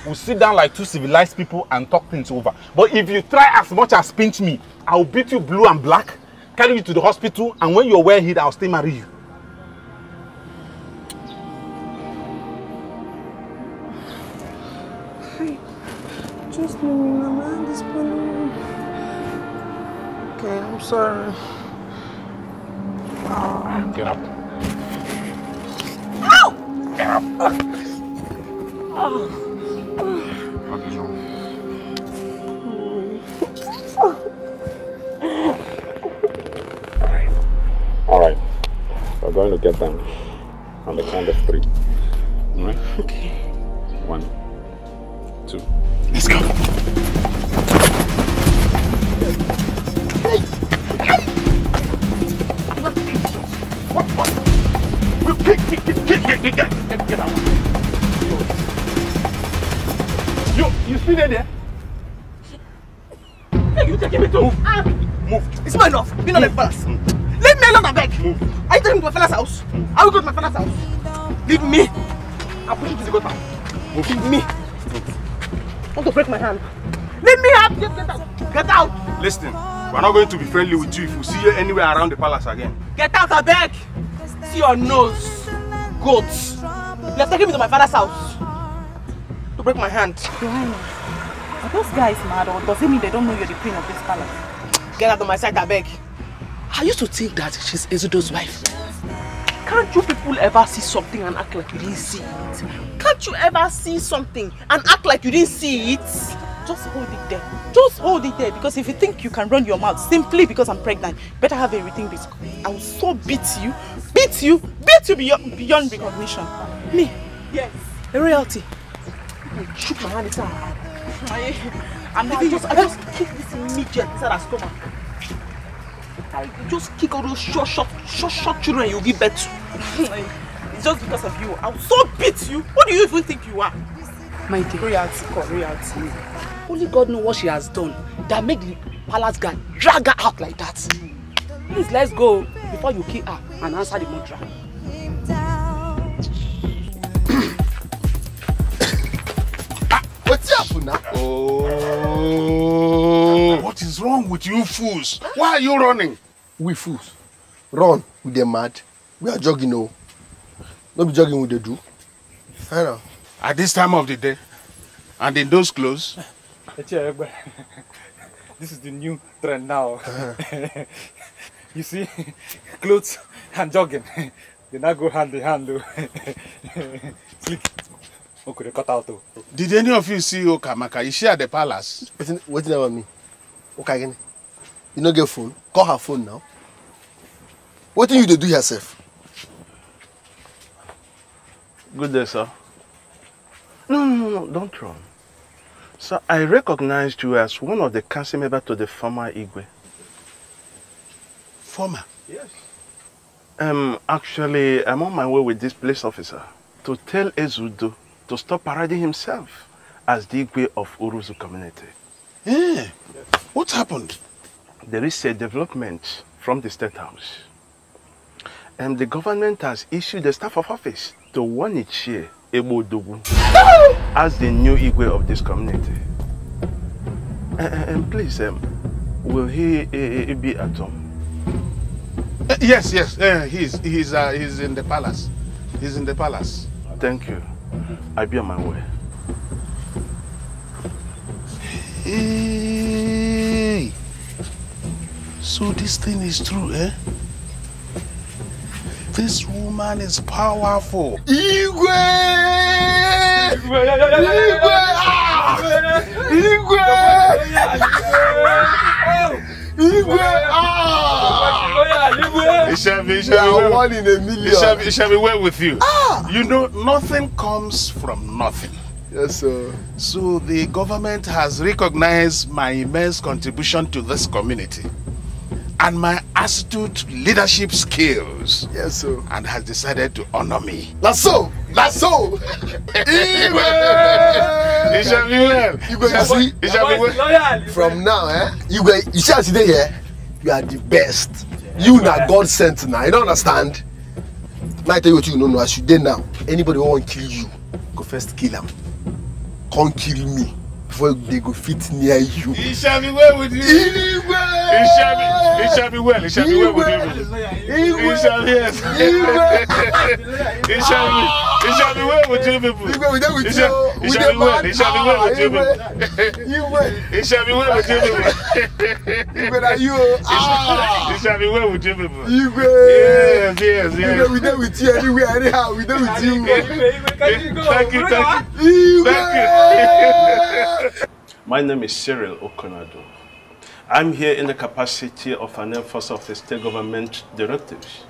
We'll sit down like two civilized people and talk things over. But if you try as much as pinch me, I'll beat you blue and black, carry you to the hospital, and when you're well healed, I'll still marry you. Just leave me, Mama. This one. Okay, I'm sorry. Get up. Ow! Get up. All right. We're going to get down on the count of 3. All right? Okay. 1, 2. Let's go. Get out. You still there? Hey, you taking me to Move. It's not enough. Be not like fellas. Leave me alone, I beg. Move. Are you taking me to my father's house? I will go to my father's house. Leave me. I'll push you to the gutter. Leave me. I want to break my hand. Leave me out. Get out. Get out. Listen, we're not going to be friendly with you if we see you anywhere around the palace again. Get out, I beg. See your nose. Goats. You're taking me to my father's house to break my hand. Are those guys mad, or does it mean they don't know you're the queen of this palace? Get out of my sight, I beg. I used to think that she's Ezudo's wife. Can't you people ever see something and act like you didn't see it? Can't you ever see something and act like you didn't see it? Just hold it there. Just hold it there, because if you think you can run your mouth simply because I'm pregnant, better have everything this. I will so beat you beyond recognition. Me? Yes. A royalty. I shook my hand inside. I just kick this midget inside her stomach. I just kick all those short children you'll give birth to. It's just because of you. I'll so beat you. What do you even think you are? My dear. Royalty. Only God knows what she has done that made the palace guy drag her out like that. Please, let's go before you kill her and answer the mantra. What's up now? Oh, what is wrong with you fools? Why are you running? We fools. Run with them mad. We are jogging now. Don't be jogging with the do. I know. At this time of the day, and in those clothes. This is the new trend now. You see, clothes and jogging, they now go hand in hand. Sleep. Okay, they cut out too. Did any of you see Okamaka? Is she at the palace? What's that about me? Okay, again. You no get phone? Call her phone now. What do you do yourself? Good day, sir. No, don't run. Sir, I recognized you as one of the council members to the former Igwe. Former? Yes. Actually, I'm on my way with this police officer to tell Ezudo to stop parading himself as the Igwe of Uruzu community. Yeah. What happened? There is a development from the State House. And the government has issued a staff of office to warn Ichie Ebodogu as the new Igwe of this community. And please, will he be at home? Yes. He's in the palace. He's in the palace. Thank you. I'll be on my way. Hey. So this thing is true, eh? This woman is powerful. Igwe! Igwe! Igwe! It shall be one in a million. It shall be well with you. You know, nothing comes from nothing. Yes, sir. So the government has recognized my immense contribution to this community and my astute leadership skills. Yes, sir. And has decided to honor me. That's so. It shall be well. You go see. It shall be well. From now, you shall see here. You are the best. You are God sent now. You don't understand? Now I tell you what you know. As you did now, anybody who want to kill you, go first kill him. Can't kill me before they go fit near you. It shall be well with you. It shall be well. It shall be well with you. It shall be well with you people. It shall be well with you. It shall be well with you people. It shall be well with you people. It shall be well with you people. Yes. We done with you anyway. Anyhow, we done with you. Thank you. My name is Cyril Okonado. I'm here in the capacity of an enforcer of the state government directives,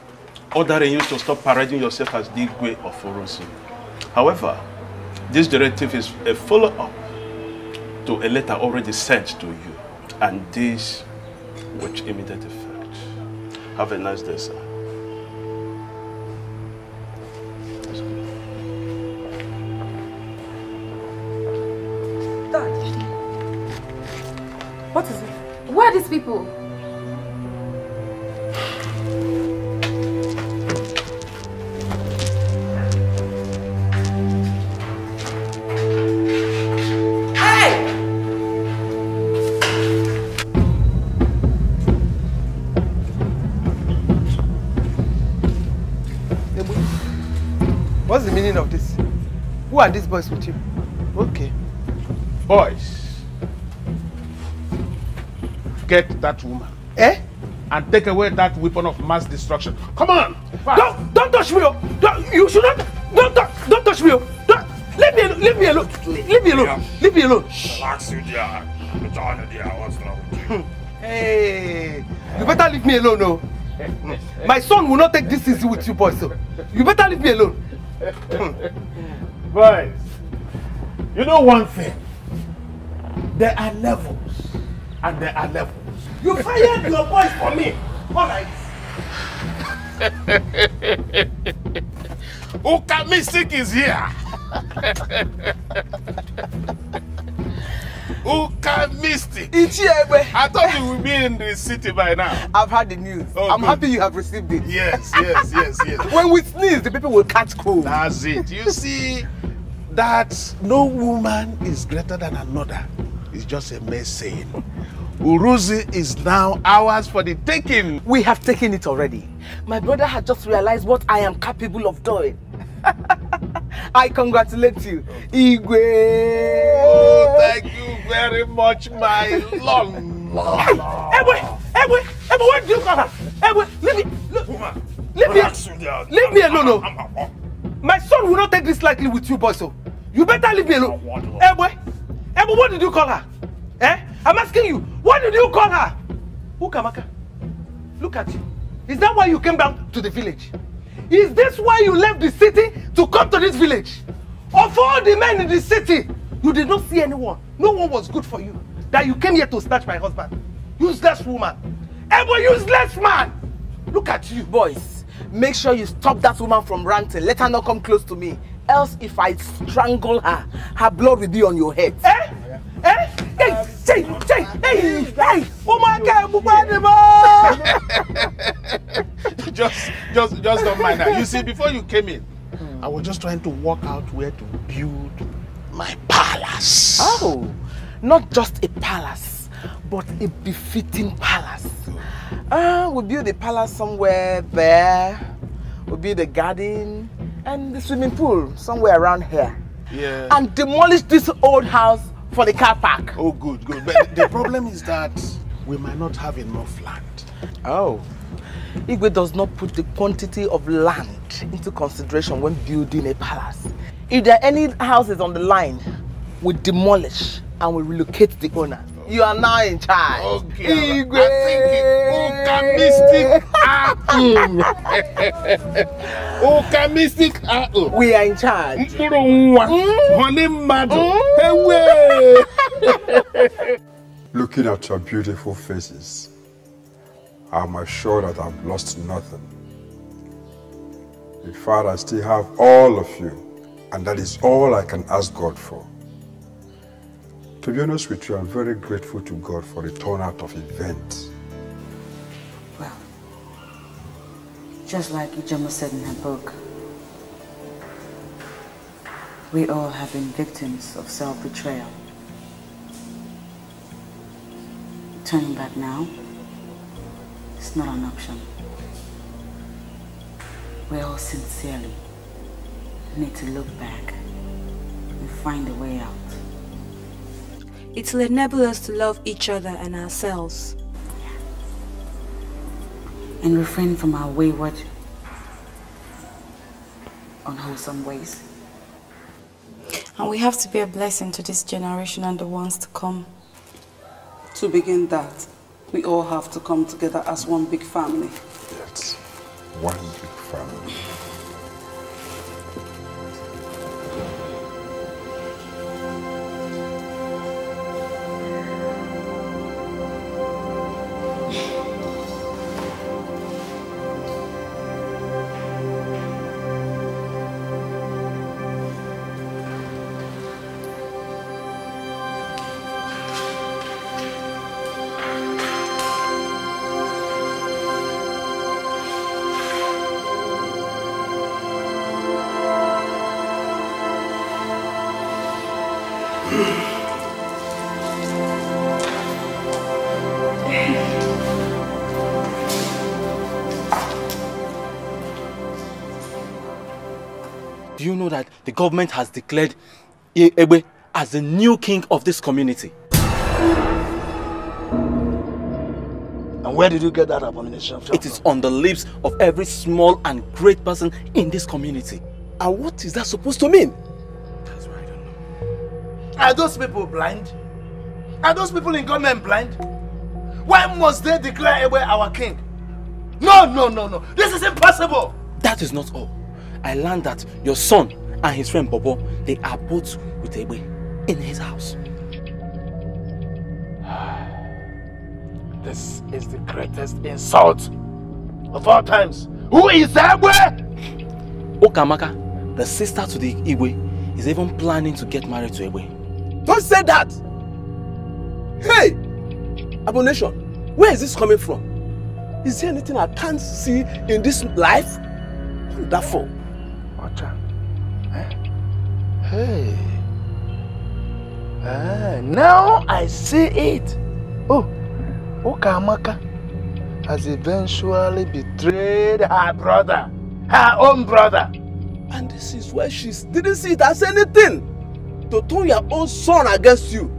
ordering you to stop parading yourself as Dikeh of Orosi. However, this directive is a follow-up to a letter already sent to you, and this with immediate effect. Have a nice day, sir. What is it? Where are these people? What's the meaning of this? Who are these boys with you? Okay. Boys, get that woman. And take away that weapon of mass destruction. Come on! Don't touch me! You should not! Don't touch me! Leave me alone! Leave me alone! Leave me alone! Relax, you dear. What's wrong with you? Hey! You better leave me alone, no? My son will not take this easy with you, boys. So you better leave me alone. Boys, you know one thing. There are levels, and there are levels. You fired your boys for me. All right. Uka Mystic is here. Uka Mystic. It's here, boy. I thought you would be in the city by now. I've had the news. Oh, I'm good. happy you have received it. Yes. When we sneeze, the people will catch cold. That's it. You see, that no woman is greater than another. It's just a mere saying. Uruzi is now ours for the taking. We have taken it already. My brother had just realized what I am capable of doing. I congratulate you, Igwe. Oh, thank you very much, my lord. Ebwe, what do you call her? Ebwe, leave me alone. No. My son will not take this lightly with you, boys. So you better leave me alone. Ebwe, what did you call her? I'm asking you, what did you call her? Ukamaka, look at you. Is that why you came down to the village? Is this why you left the city to come to this village? Of all the men in the city, you did not see anyone. No one was good for you. That you came here to snatch my husband. Useless woman. Ever useless man. Look at you. Boys, make sure you stop that woman from ranting. Let her not come close to me. Else if I strangle her, her blood will be on your head. Hey! Just don't mind that. You see, before you came in, I was just trying to work out where to build my palace. Oh, not just a palace, but a befitting palace. We'll build a palace somewhere there. We'll build a garden and the swimming pool somewhere around here. Yeah. And demolish this old house for the car park. Oh, good. But the problem is that we might not have enough land. Oh. Igwe does not put the quantity of land into consideration when building a palace. If there are any houses on the line, we demolish and we relocate the owner. You are now in charge. Okay. I think mystic. We are in charge. Looking at your beautiful faces, I'm assured that I've lost nothing. In fact, I still have all of you, and that is all I can ask God for. To be honest with you, I'm very grateful to God for the turnout of events. Well, just like Ijoma said in her book, we all have been victims of self-betrayal. Turning back now is not an option. We all sincerely need to look back and find a way out. It will enable us to love each other and ourselves. And refrain from our wayward, unwholesome ways. And we have to be a blessing to this generation and the ones to come. To begin that, we all have to come together as one big family. Yes, one big family. Do you know that the government has declared Ebe as the new king of this community? And where did you get that abomination from? It is on the lips of every small and great person in this community. And what is that supposed to mean? That's what I don't know. Are those people blind? Are those people in government blind? Why must they declare Ebe our king? No, no, no, no. This is impossible. That is not all. I learned that your son and his friend Bobo, they are both with Ebe in his house. This is the greatest insult of all times. Who is Ebe? Okamaka, the sister to the Igwe, is even planning to get married to Ebe. Don't say that! Hey! Abomination, where is this coming from? Is there anything I can't see in this life? Wonderful. Ocha. Hey. Now I see it. Oh, Okamaka has eventually betrayed her brother, her own brother. And this is why she didn't see it as anything to turn your own son against you.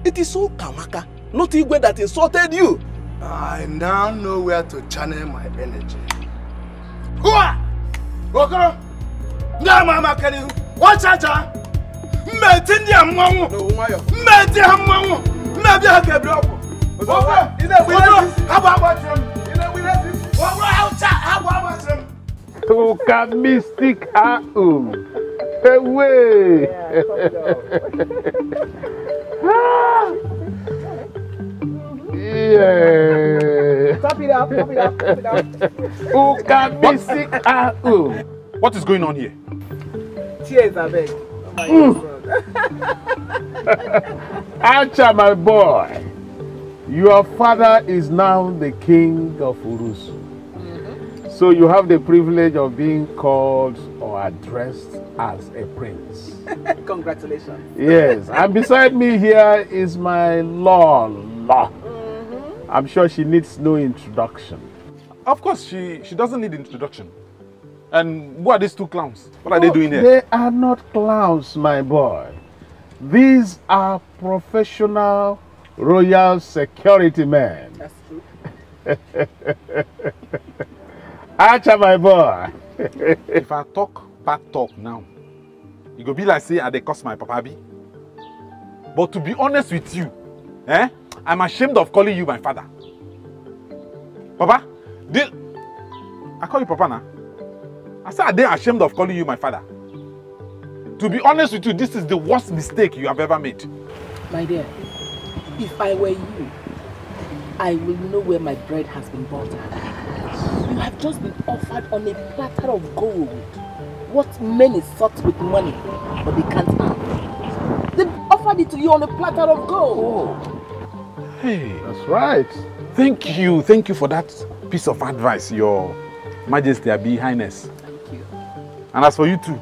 It is Okamaka, not Igwe, that insulted you. I now know where to channel my energy. Hua! Okoro! Mama can you watch out? Metindia Mamu! No, Metia Mamu! Maybe I can drop. How about him? How about him? Toka mystic away. Yeah. Top it up, top it up, top it up. What is going on here? Cheers, I beg. Acha, my boy. Your father is now the king of Urusu. So you have the privilege of being called or addressed as a prince. Congratulations. Yes, and beside me here is my law. I'm sure she needs no introduction. Of course, she doesn't need introduction. And who are these two clowns? What are they doing here? They are not clowns, my boy. These are professional royal security men. That's true. Acha, my boy. If I talk bad talk now, it go be like say I dey curse my papa bi. But to be honest with you, Eh? I'm ashamed of calling you my father. Papa, I call you Papa now. I said I'm ashamed of calling you my father. To be honest with you, this is the worst mistake you have ever made. My dear, if I were you, I will know where my bread has been bought. You have just been offered on a platter of gold. What many sought with money, but they can't have. They offered it to you on a platter of gold. Oh. Hey, that's right. Thank you for that piece of advice, Your Majesty, Abi Highness. Thank you. And as for you too,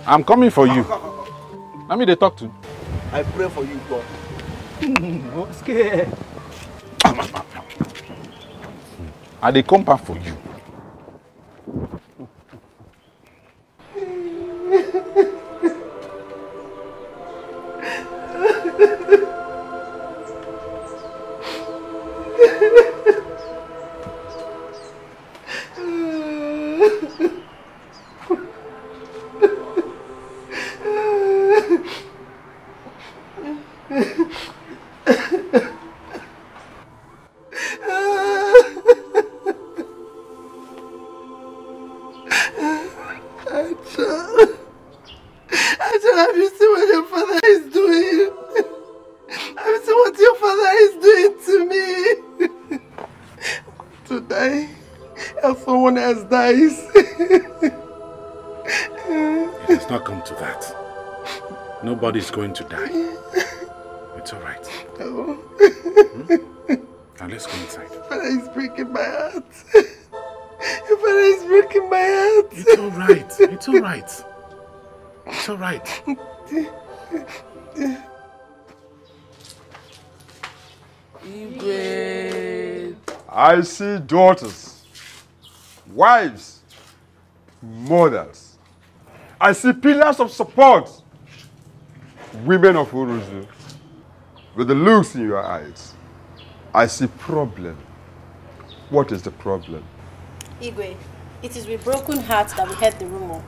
I'm coming for you. Let me talk to. I pray for you, God. I'm scared. I dey come back for you. Nobody's going to die. It's all right. Oh. Now let's go inside. Father is breaking my heart. Your father is breaking my heart. It's all right. It's all right. It's all right. I see daughters, wives, mothers. I see pillars of support. Women of Uruzu, with the looks in your eyes, I see problem. What is the problem? Igwe, it is with broken heart that we heard the rumor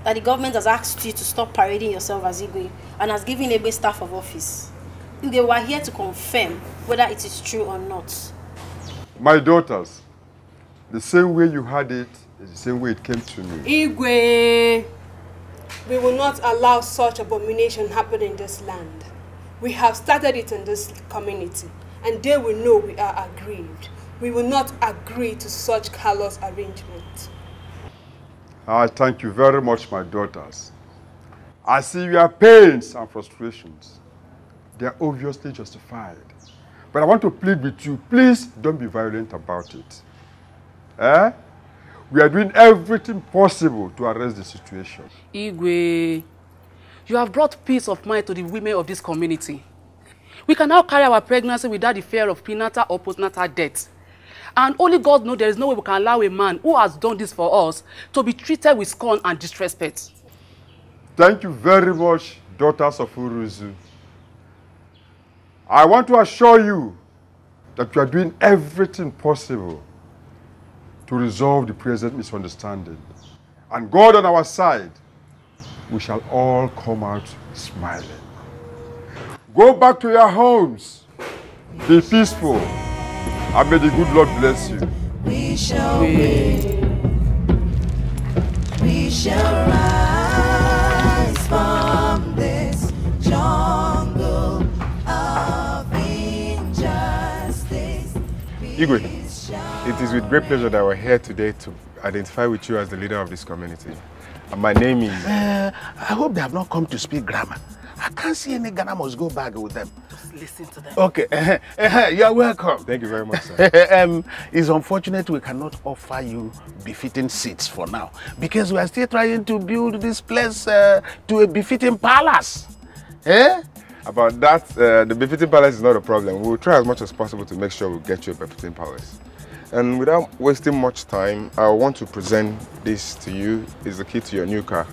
that the government has asked you to stop parading yourself as Igwe and has given Igwe staff of office. Igwe, we are here to confirm whether it is true or not. My daughters, the same way you had it is the same way it came to me. Igwe! We will not allow such abomination happen in this land. We have started it in this community, and they will know we are aggrieved. We will not agree to such callous arrangement. I thank you very much, my daughters. I see your pains and frustrations. They are obviously justified. But I want to plead with you, please don't be violent about it. Eh? We are doing everything possible to arrest the situation. Igwe, you have brought peace of mind to the women of this community. We can now carry our pregnancy without the fear of prenatal or postnatal death. And only God knows there is no way we can allow a man who has done this for us to be treated with scorn and disrespect. Thank you very much, daughters of Uruzu. I want to assure you that we are doing everything possible to resolve the present misunderstanding. And God on our side, we shall all come out smiling. Go back to your homes. Be peaceful. And may the good Lord bless you. We shall win. We shall rise from this jungle of injustice. Igwe, it is with great pleasure that we're here today to identify with you as the leader of this community. And my name is... I hope they have not come to speak grammar. I can't see any Ghana must go back with them. Just listen to them. Okay, you're welcome. Thank you very much, sir. It's unfortunate we cannot offer you befitting seats for now because we are still trying to build this place to a befitting palace. Eh? About that, the befitting palace is not a problem. We'll try as much as possible to make sure we get you a befitting palace. And without wasting much time, I want to present this to you. It's the key to your new car.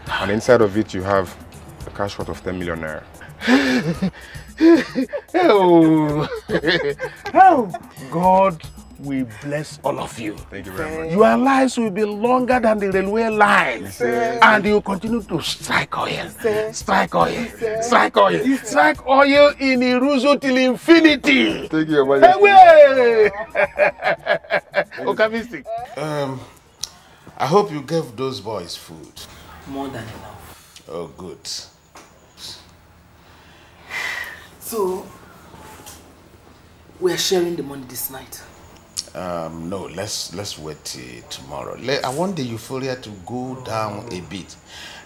And inside of it, you have a cash worth of 10 million naira. Oh, God will bless all of you. Thank you very much. Your lives will be longer than the railway lines. And you continue to strike oil. Strike oil. Strike oil. Strike oil in Iruzo till infinity. Thank you, Your Majesty. Okamistic. I hope you gave those boys food. More than enough. Oh, good. So, we are sharing the money this night. No, let's wait till tomorrow. I want the euphoria to go down a bit.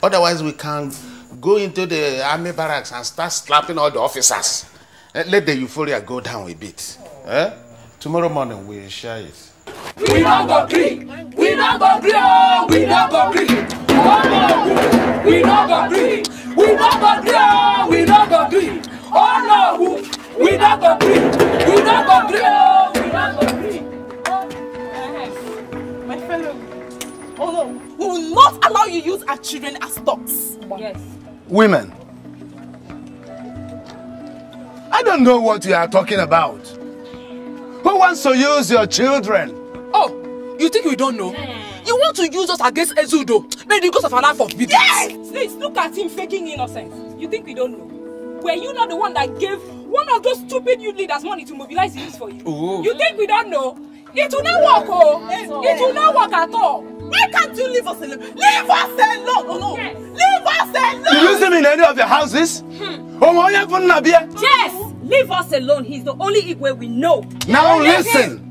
Otherwise, we can go into the army barracks and start slapping all the officers. Let the euphoria go down a bit. Tomorrow morning, we'll share it. We don't go green. We don't go green. We don't go green. Oh no, we don't go green. We don't go green. We don't go green. Oh no, we don't go green. We don't go green. We don't go green. My fellow. Oh no, we will not allow you to use our children as dogs. Yes. Women. I don't know what you are talking about. Who wants to use your children? Oh, you think we don't know? You want to use us against Ezudo? Maybe because of our life of business. Yes! Please look at him faking innocence. You think we don't know? Were you not the one that gave one of those stupid youth leaders money to mobilize youth for you? Oh. You think we don't know? It will not work, oh! It will not work at all. Why can't you leave us alone? Leave us alone! Oh no! Yes. Leave us alone! Do you see me in any of your houses? Yes! Leave us alone. He's the only Igwe we know. Now listen!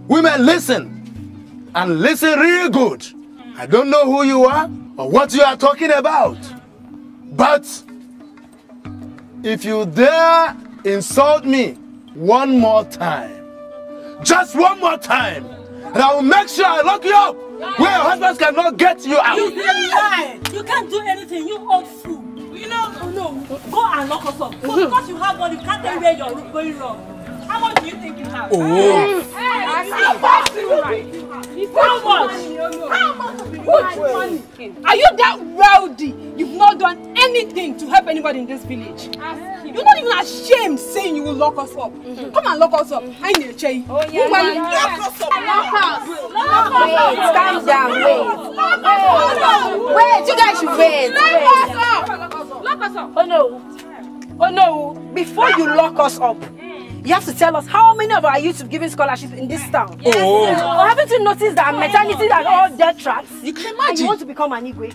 Women, listen! And listen real good. I don't know who you are or what you are talking about. But if you dare insult me one more time, just one more time, and I will make sure I lock you up where your husbands cannot get you out. You lie! You can't do anything, you old fool. You know, oh no, go and lock us up. Because you have money, you can't tell where you're going wrong. How much do you think you have? Oh. How much? How much money? Are you that rowdy? You've not done anything to help anybody in this village. You're not even ashamed saying you will lock us up. Come and lock us up. I need a chain. Oh yeah. Lock us up. Lock us. Calm down. Wait. You guys should wait. Lock us up. Oh no. Oh no. Before you lock us up, you have to tell us how many of our youth have given scholarships in this town. Yes. Oh. Or haven't you noticed that maternity and all death traps? You can imagine. And you want to become an Igwe?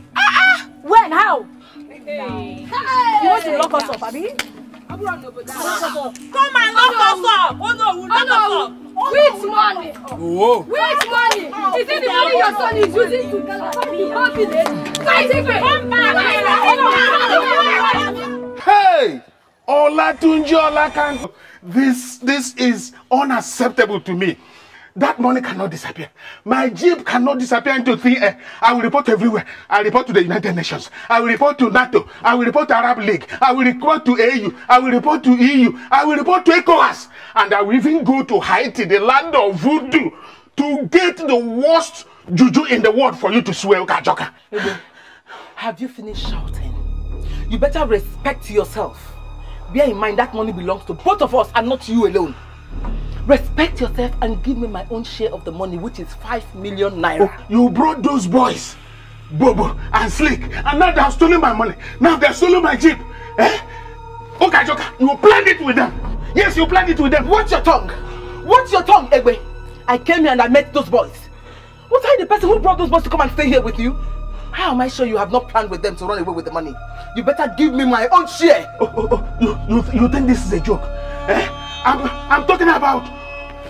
When? How? Hey. You want to lock us up, Abi? Come and lock us up. Oh no, we'll lock us up. Which money? Oh. Which money? Is it the money your son is using to help village? Come back! Hey! Olatunji Olakan. This is unacceptable to me. That money cannot disappear. My jeep cannot disappear into thin air. I will report everywhere. I will report to the United Nations. I will report to NATO. I will report to Arab League. I will report to AU. I will report to EU. I will report to ECOWAS. And I will even go to Haiti, the land of voodoo, to get the worst juju in the world for you to swear Okajoka. Have you finished shouting? You better respect yourself. Bear in mind that money belongs to both of us and not you alone. Respect yourself and give me my own share of the money, which is 5 million naira. Oh, you brought those boys, Bobo and Slick, and now they have stolen my money. Now they have stolen my jeep. Okay, Joker, you planned it with them. Yes, you planned it with them. Watch your tongue. Watch your tongue, Egbe. I came here and I met those boys. Was I the person who brought those boys to come and stay here with you? How am I sure you have not planned with them to run away with the money? You better give me my own share. You think this is a joke? I'm talking about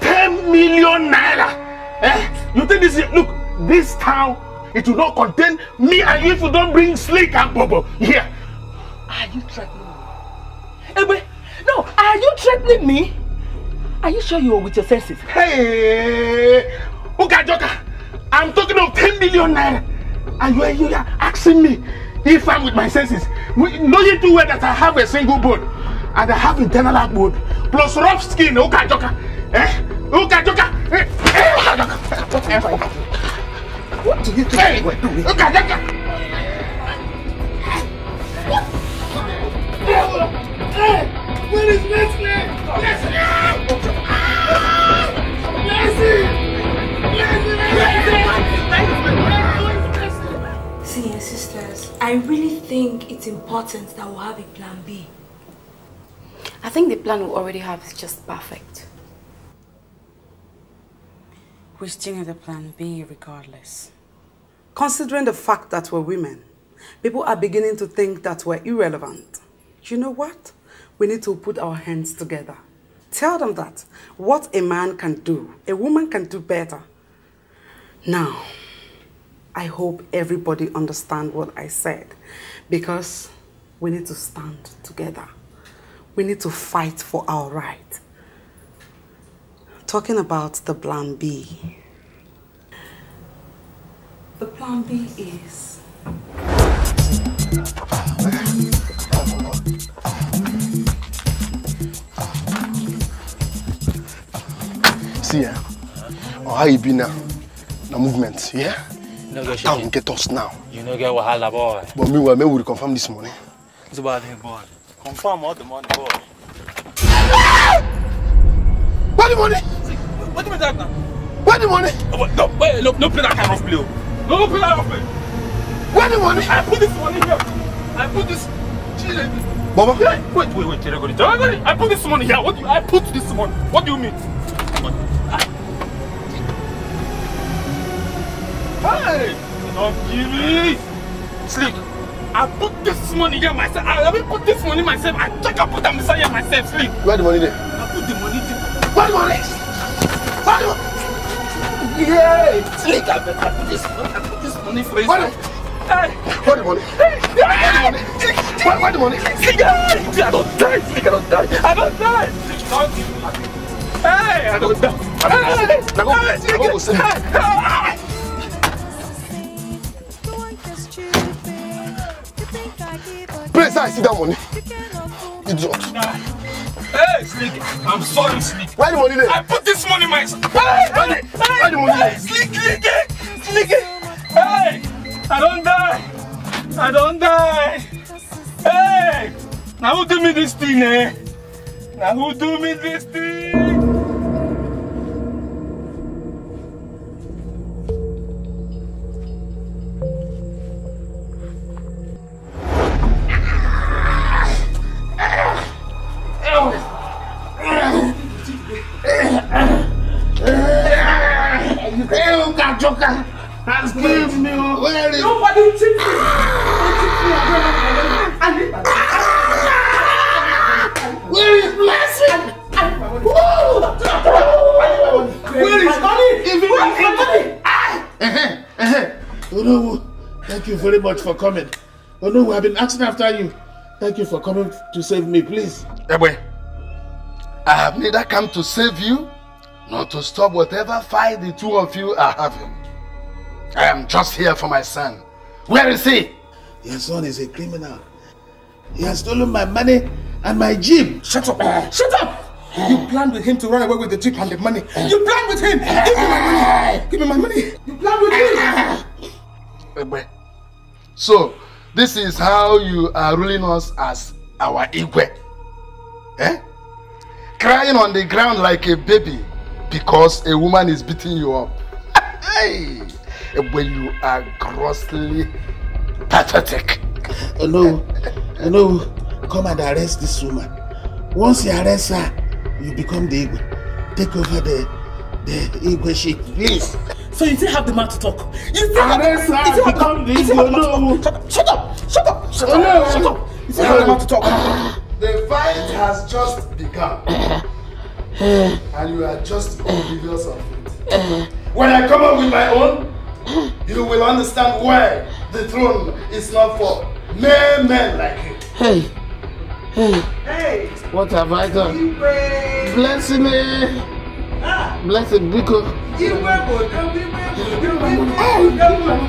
10 million naira. You think this is... Look, this town, it will not contain me and you if you don't bring Slick and Bobo here. Are you threatening me? Egbe, no, are you threatening me? Are you sure you are with your senses? Hey! Okay, Joker, I'm talking of 10 million naira. And you are asking me if I'm with my senses. Knowing too well that I have a single bone and I have internal outboard plus rough skin. Okay, Joker. Okay, Joker. What do you think we're doing? Okay, Joker. Where is Leslie? Leslie! Leslie! I really think it's important that we'll have a plan B. I think the plan we already have is just perfect. We still need a plan B regardless. Considering the fact that we're women, people are beginning to think that we're irrelevant. You know what? We need to put our hands together. Tell them that what a man can do, a woman can do better. Now, I hope everybody understands what I said, because we need to stand together. We need to fight for our right. Talking about the plan B. The plan B is... See, how you be now? The movement, yeah? That will get us now. You know, get wahala, boy. But meanwhile, maybe we'll confirm this morning. It's about him, boy. Confirm all the money, boy. Where the money? What do you mean that now? Where the money? No, wait, no play that kind of play. No play that kind of play. Where the money? I put this money here. I put this. Baba? Wait. I put this money here. What do you? I put this money. What do you mean? Hey! Don't give me! Slick! I put this money here myself. I haven't put this money myself. I check I put them inside here myself, Slick. Where the money there? I put the money there. Where the money? Where the money? Yeah! Slick, I put this money for you. Where the money? Where the money? Slick, I don't die, Slick, I don't die. I don't die! Hey, I don't die. Hey, Please, I see that money. Idiot. Hey, Slick, I'm sorry, Slick. Where the money there? I put this money myself. Where the money there? Slick. Hey, I don't die. I don't die. Hey, now who do me this thing, eh? Now who do me this thing? Joker has killed me. Where is nobody cheat me? Where is blessing? Where is money? Ono, thank you very much for coming. Ono, I've been asking after you. Thank you for coming to save me, please. Ebe, I have neither come to save you nor to stop whatever fight the two of you are having. I am just here for my son. Where is he? Your son is a criminal. He has stolen my money and my jeep. Shut up! Shut up! You planned with him to run away with the jeep and the money. You planned with him! Give me my money! Give me my money! You planned with him! Ebe, so, this is how you are ruling us as our Igwe. Eh? Crying on the ground like a baby because a woman is beating you up. Hey! Ebe, you are grossly pathetic. No, come and arrest this woman. Once you arrest her, you become the Igwe. Take over the Igwe ship, please. So you still have the man to talk? You still arrest her, become the Igwe. No. Shut up! Shut up! Shut up! No. Shut up! You still have the man to talk? The fight has just begun. And you are just oblivious of it. When I come up with my own, you will understand why the throne is not for mere men like you. Hey! What have I done? Blessing me! Blessing Biko!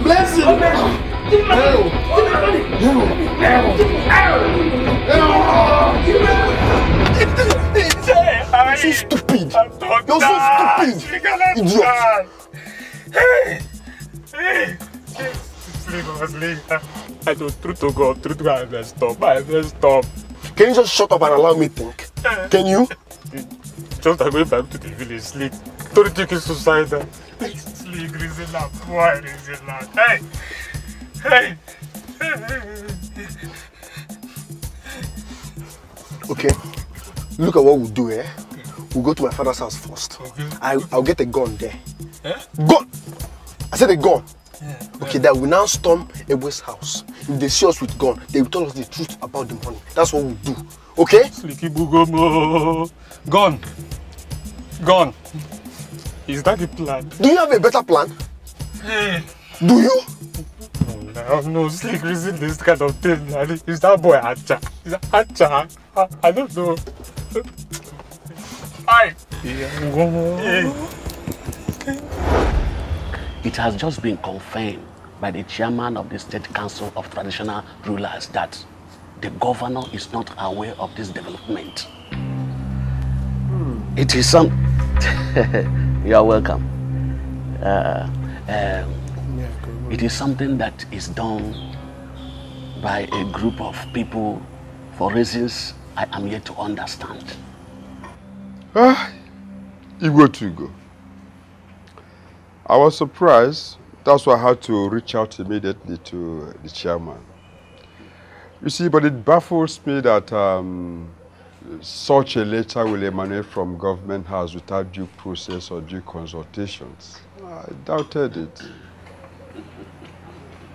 Blessing! You're so stupid! You're so stupid! Idiot! Hey! I don't, truth to God, I messed up. Can you just shut up and allow me to think? Can you? Just I'm going back to the village, Slick. Don't take it suicidal. Slick, reason up. Why reason up? Hey! Okay, look at what we'll do, eh? We'll go to my father's house first. Okay. I'll get a gun there. Eh? Gun! I said a gun. Yeah. Okay, that we now storm Ebwe's house. If they see us with gun, they will tell us the truth about the money. That's what we'll do. Okay? Gun. Gun. Is that the plan? Do you have a better plan? Hey. Do you? No, Slick reason this kind of thing. Is that boy Hacha? Is that Hacha? I don't know. It has just been confirmed by the chairman of the State Council of Traditional Rulers that the governor is not aware of this development. It is some... You are welcome. It is something that is done by a group of people for reasons I am yet to understand. Igwe to go. I was surprised. That's why I had to reach out immediately to the chairman. You see, but it baffles me that such a letter will emanate from government house without due process or due consultations. I doubted it.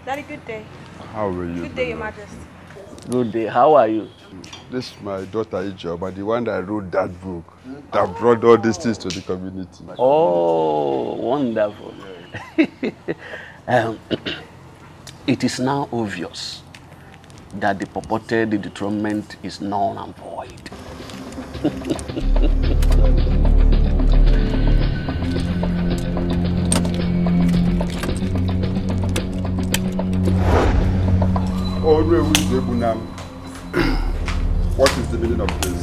Daddy, good day. How are you? Good day, Your Majesty. Good day. How are you? This is my daughter Ijoba, the one that wrote that book, that brought all these things to the community. Oh, wonderful. It is now obvious that the purported dethronement is null and void. What is the meaning of this?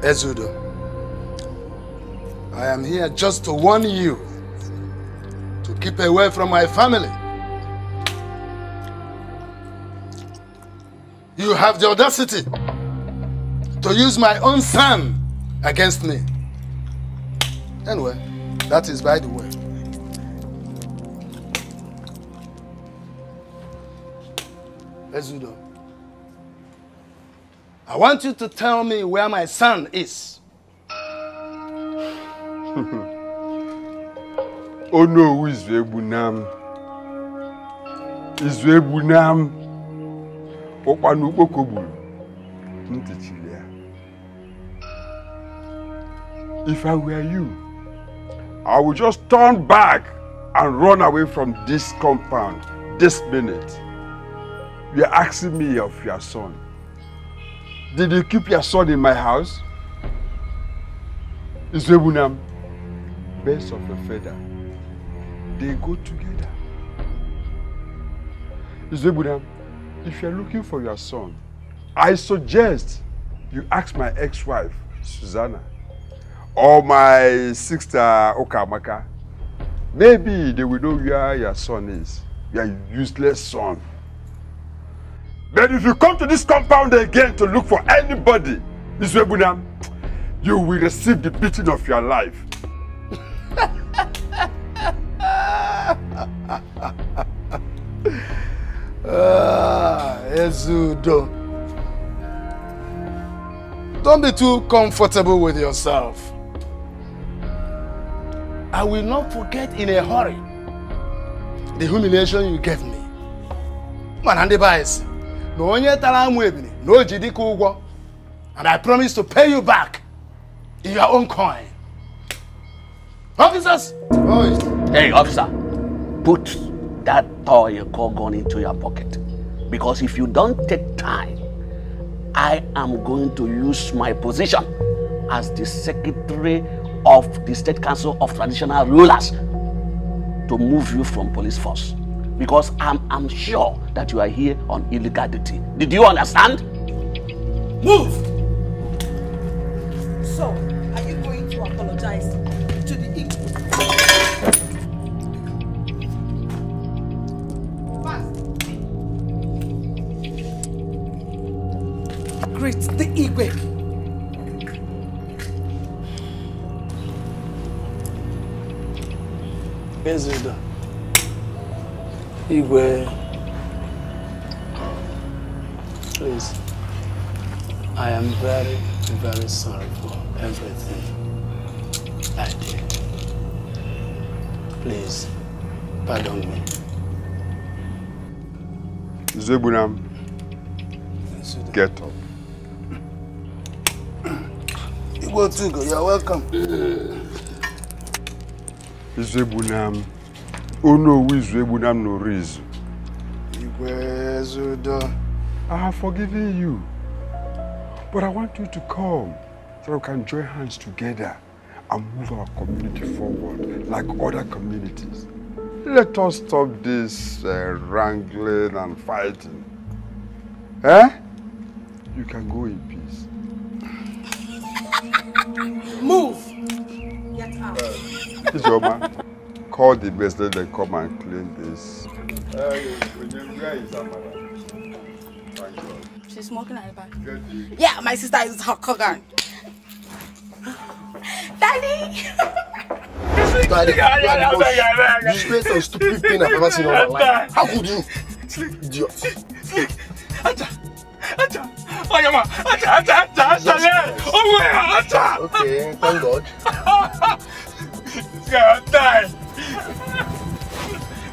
Ezudo, I am here just to warn you to keep away from my family. You have the audacity to use my own son against me. Anyway, that is by the way. Ezudo, I want you to tell me where my son is. Oh no, who is Webunam? Is Webunam? Okwanu Okobulu. If I were you, I would just turn back and run away from this compound this minute. You're asking me of your son. Did you keep your son in my house? Izwebunam, birds of a feather, they go together. Izwebunam, if you're looking for your son, I suggest you ask my ex-wife, Susanna, or my sister, Okamaka. Maybe they will know where your son is, your useless son. But if you come to this compound again to look for anybody, Izwebunam, you will receive the beating of your life. Ezudo. Don't be too comfortable with yourself. I will not forget in a hurry the humiliation you gave me. And I promise to pay you back in your own coin. Officers! Hey, officer, put that toy called gun into your pocket. Because if you don't take time, I am going to use my position as the secretary of the State Council of Traditional Rulers to move you from police force. Because I'm sure that you are here on illegal duty. Did you understand? Move! So, are you going to apologize to the Igbo? Greet the Igwe. Ezudo, Igwe, please, I am very, very sorry for everything I did. Please, pardon me. Zebunam, get up. Igwe Tugo, you are welcome. Zebunam, oh no, we Zebunam no reason. Igwe Zudo. I have forgiven you, but I want you to come so we can join hands together and move our community forward like other communities. Let us stop this wrangling and fighting. Eh? You can go in peace. Move! Get out. This your man. Call the best, let them come and clean this. She's smoking at the back. Yeah, my sister is Kogan. Daddy! Daddy, disgrace and stupid thing I've ever seen in my life. How could you? Idiot. Okay, thank God. This guy will die.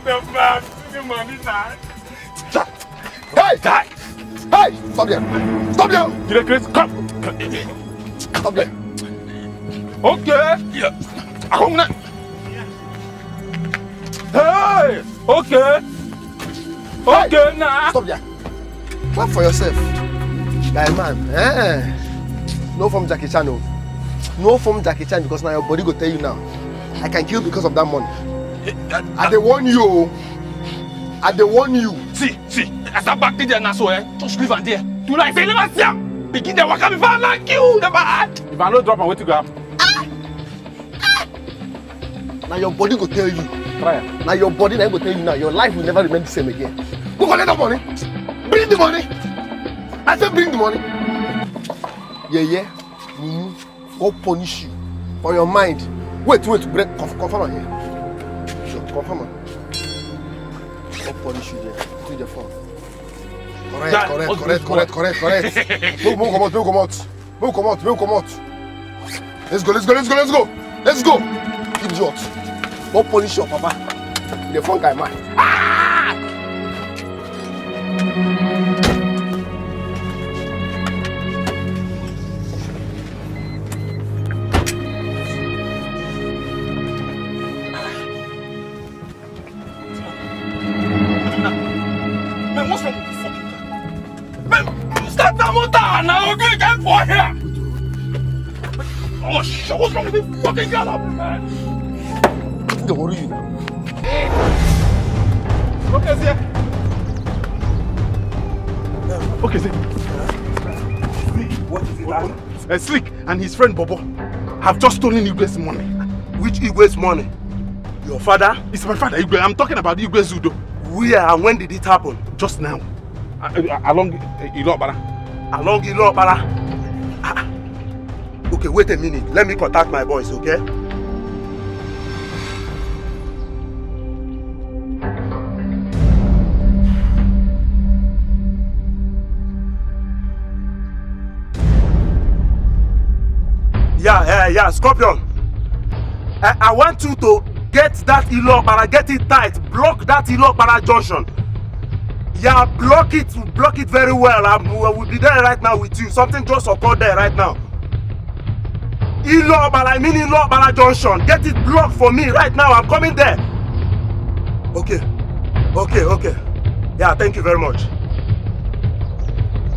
The man, the money died. Hey! Die! Hey! Stop there! Stop there! Get Chris, come! Stop there! Okay! Yeah. Hey! Okay! Okay, now! Stop there! Clap for yourself. Guy man, no from Jackie Chan. No from Jackie Chan because now your body go tell you now. I can kill because of that money. I dey warn you. I dey warn you. See, as I back there now, so just leave and there. Tonight, say never see him. Begin the work before I like you, never had. If I don't drop, I wait to grab. Now your body go tell you. Try. Now your body now go tell you now. Your life will never remain the same again. Go collect the money. Bring the money. I said bring the money. Yeah. Go punish you for your mind. Wait, break. Confirm on here. Sure, confirm on. Go punish you there. To the phone. Correct. Move, come out. Let's go. Idiot. Go punish your papa. The phone guy man. Man, what's wrong with this fucking car? Man, start the motor now, okay? Get for here! Oh shit, what's wrong with this fucking car, man? Don't worry you now. Okay, sir. Okay, sir. What is it? Slick and his friend Bobo have just stolen Igwe's money. Which Igwe's money? Your father? It's my father, Igwe. I'm talking about Igwe Zudo. Where and when did it happen? Just now. Along Ilobara. Along Ilobara? Okay, wait a minute. Let me contact my boys, okay? Yeah, Scorpion. I want you to get that Ilobara, get it tight, block that Ilobara junction. Yeah, block it very well. We'll be there right now with you. Something just occurred there right now. Ilobara junction. Get it blocked for me right now. I'm coming there. Okay. Yeah, thank you very much.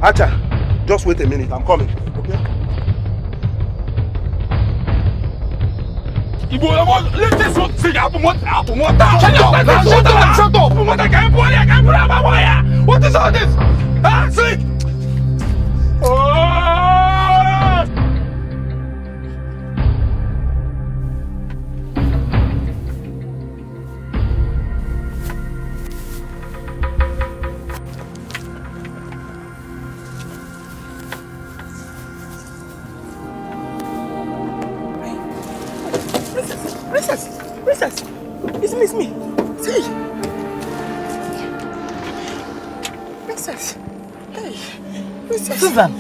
Acha, just wait a minute. I'm coming. Okay? Let this one sing up. Shut up! What is all this? Slick! Princess! It's me! See! Princess. Hey. Princess. Susan.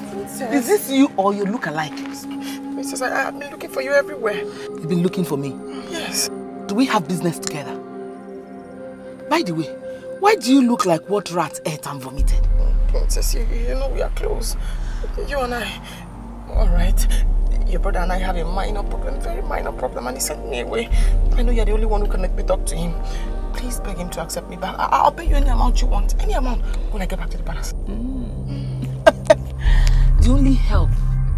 Princess. Is this you or your look-alike? Princess, I've been looking for you everywhere. You've been looking for me? Yes. Do we have business together? By the way, why do you look like what rat ate and vomited? Princess, you know we are close. You and I. Alright. Your brother and I have a minor problem, very minor problem, and he sent me away. I know you're the only one who can make me talk to him. Please beg him to accept me back. I'll pay you any amount you want. Any amount when I get back to the palace. The only help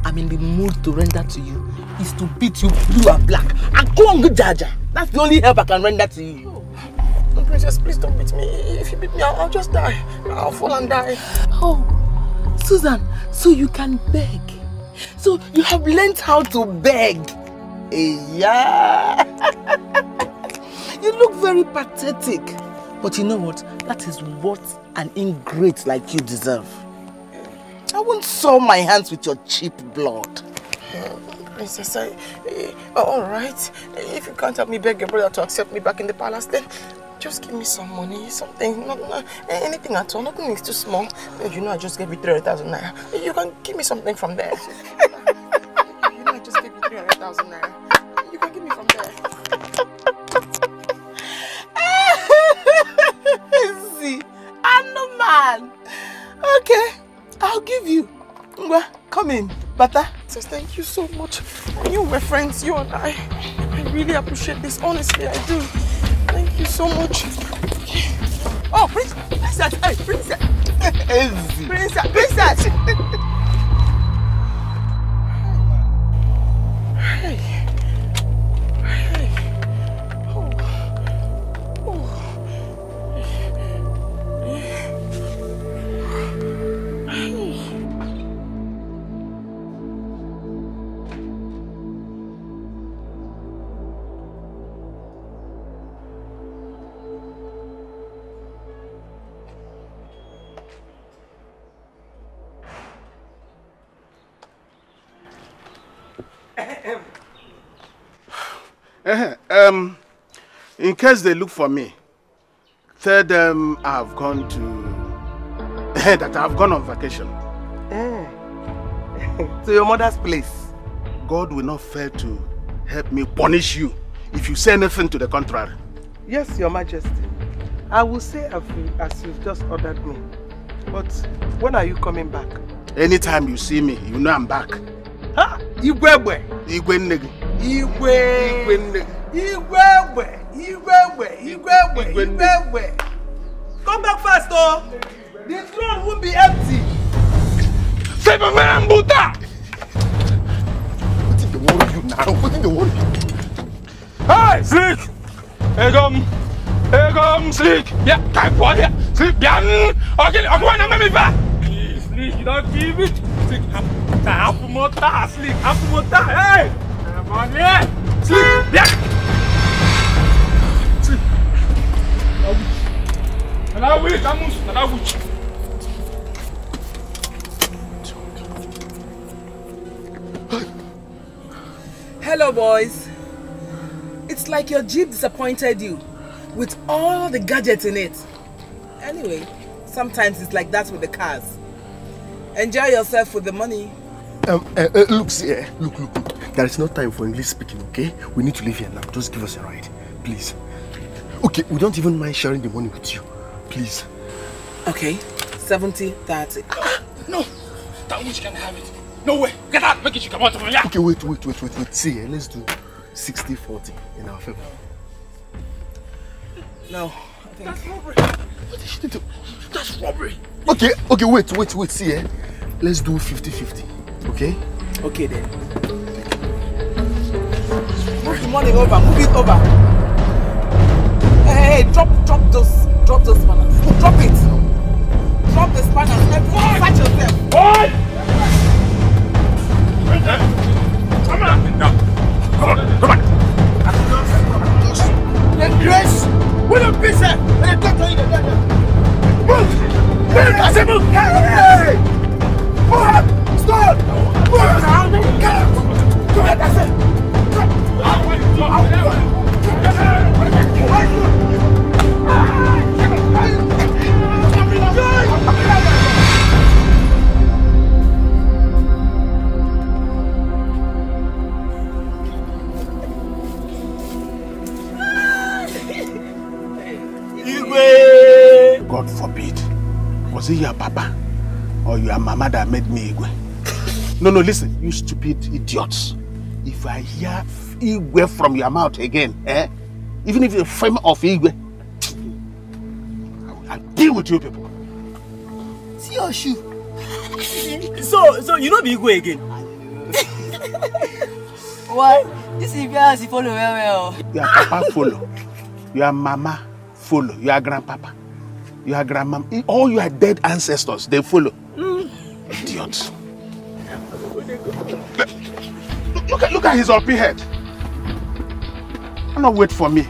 I'm in the mood to render to you is to beat you blue and black. And Kong Jaja. That's the only help I can render to you. Oh, Princess, please don't beat me. If you beat me, I'll just die. I'll fall and die. Oh, Susan, so you can beg. So you have learned how to beg. Yeah. You look very pathetic. But you know what? That is what an ingrate like you deserve. I won't soil my hands with your cheap blood. Princess, alright. If you can't help me beg your brother to accept me back in the palace, then just give me some money, something, not anything at all. Nothing is too small. You know I just gave you 300,000 naira. You can give me something from there. You know I just gave you 300,000 naira. You can give me from there. See, I'm no man. Okay, I'll give you. Come in, Bata. Sis, thank you so much. You were friends, you and I really appreciate this. Honestly, I do. Thank you so much. Oh, princess! Hey, princess! Princess! Hey. In case they look for me, tell them I've gone to that I've gone on vacation. To your mother's place. God will not fail to help me punish you if you say anything to the contrary. Yes, Your Majesty. I will say as you've just ordered me. But when are you coming back? Anytime you see me, you know I'm back. Ha! Igwebwe! Igwe nnegi. Igwe nnegi. Igwebwe! Igwebwe! Come back fast, oh! The throne won't be empty! Say my man, Buddha! What is the worry you now? What is the worry? Hey, Slick! Egom, Slick! Yeah, can't go here! Slick, Bian! Okay, I'm going to make me back! Please, Slick, you don't give it! Slick, half more time, Slick, half more time! Hey! Come on here! Slick, Bian! Slick! Hello, boys. It's like your Jeep disappointed you with all the gadgets in it. Anyway, sometimes it's like that with the cars. Enjoy yourself with the money. Look, see, look. There is no time for English speaking, okay? We need to leave here now. Just give us a ride, please. Okay, we don't even mind sharing the money with you. Please. Okay, 70-30. No, that much can have it. No way. Get out. Make it you come out of here. Okay, wait. See, let's do 60-40 in our favor. No, I think... That's robbery. What did she do? That's robbery. Okay, wait. See, let's do 50-50. Okay? Okay then. Move the money over. Move it over. Hey, drop those spanners. Drop it. Drop the spanners. Everyone, catch yourself. What? Come on. No. Come on. Grace! What a piece of... Move! I said move! Hey! Move! Stop! Move! Get out! Go ahead, that's it! Go! Was it your papa or your mama that made me Igwe? No, listen, you stupid idiots. If I hear Igwe from your mouth again, even if you're a frame of Igwe, I'll deal with you people. See your shoe. So you know be Igwe again? What? This is girls you follow well. Your papa follow. Your mama follow. Your grandpapa. Your grandmama. All your dead ancestors, they follow. Idiots. Look at his uppy head. Don't wait for me.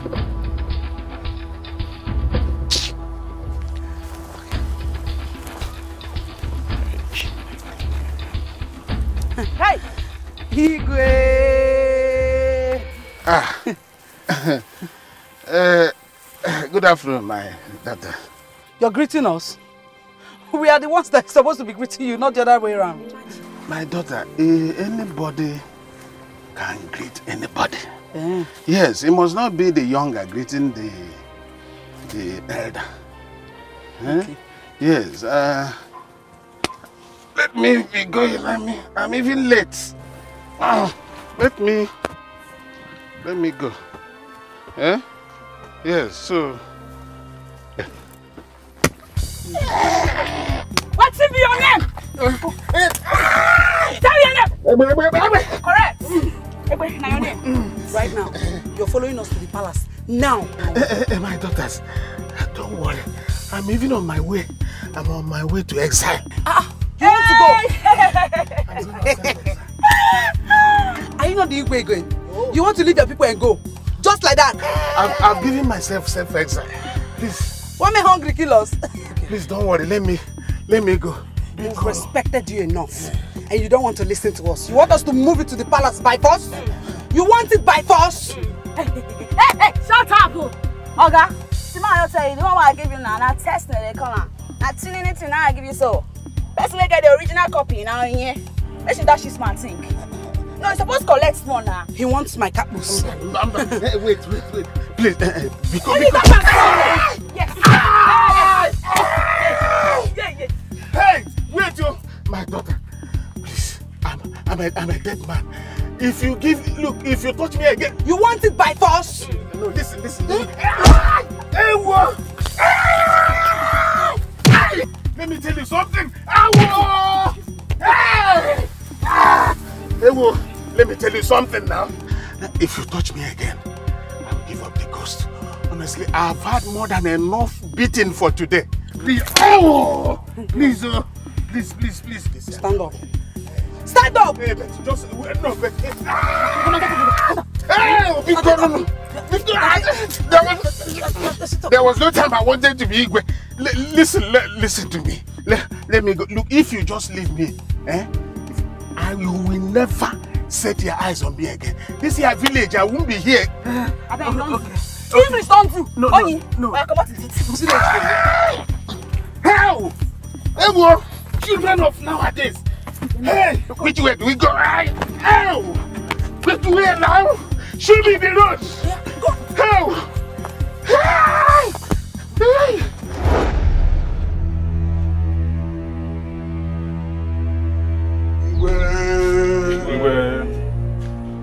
Hey! Igwe! Good afternoon, my daughter. You're greeting us? We are the ones that are supposed to be greeting you, not the other way around. My daughter, anybody can greet anybody. Yes, it must not be the younger greeting the elder. Okay. Yes, let me be going. I'm even late. Let me go. Yes, so. What's in your name? Tell your name. Correct. Now your name. Right now, you're following us to the palace. Now. My daughters, don't worry. I'm even on my way. I'm on my way to exile. You want to go? Are you not the Igwe going? You want to leave your people and go? Just like that? I've given myself self-exile. Please. What me hungry kill us? Please don't worry. Let me go. We've respected you enough. And you don't want to listen to us. You want us to move it to the palace by force? You want it by force? Hey, shut up! Oga, see my tell you, the one I give you now, now test they come on. Now tuning it now I give you so. Best we get the original copy now in here. Let's see that she's smart think. No, you're supposed to collect more now. He wants my capus. Wait. Please, because... Yes. Hey, wait, you. My daughter, please. I'm a dead man. If you touch me again, you want it by force. No, listen. Let me tell you something. Let me tell you something now. If you touch me again, I will give up the ghost. Honestly, I've had more than enough beating for today. Please, please. Stand up. Stand up! Hey, but just no, but there was no time I wanted to be Igwe. Listen to me. Let me go. Look, if you just leave me, you will never set your eyes on me again. This is your village. I won't be here. Please don't do. No. How? Children of nowadays. Hey, which way do we go? How? Which way now? Show me the road. How?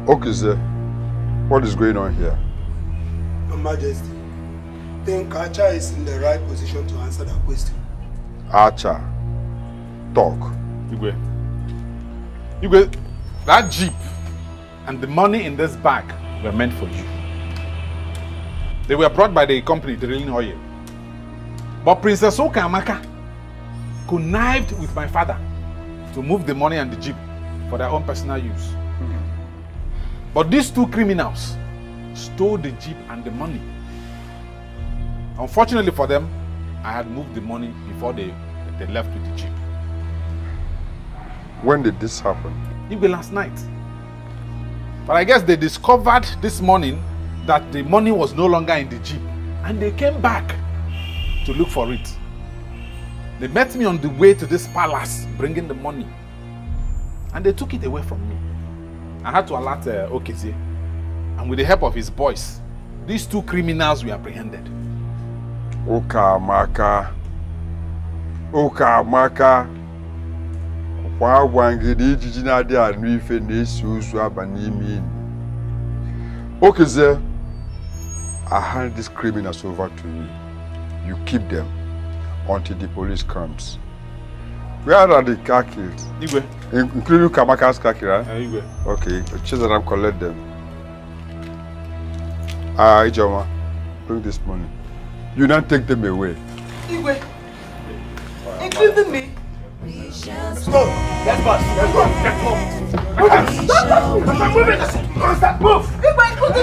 Okay, sir. What is going on here? Your Majesty, I think Archer is in the right position to answer that question. Archer, talk. Igwe, that jeep and the money in this bag were meant for you. They were brought by the company drilling oil. But Princess Okamaka connived with my father to move the money and the jeep for their own personal use. But these two criminals stole the jeep and the money. Unfortunately for them, I had moved the money before they left with the jeep. When did this happen? Even last night. But I guess they discovered this morning that the money was no longer in the jeep, and they came back to look for it. They met me on the way to this palace, bringing the money, and they took it away from me. I had to alert Okezie, and with the help of his boys, these two criminals were apprehended. Okamaka. Oka maka kwa wangede ijiji na ade anu ife na esi osu abani imi. Okay, I hand these criminals over to you. You keep them until the police comes. Where are the car keys? Including Kamaka's car key, right? Okay, Chizaram collect them. Ijoma, bring this money. You don't take them away. Igwe, including me. Let's go. Let's go. Let's go. Let's go. Move it. Move. Igwe, put it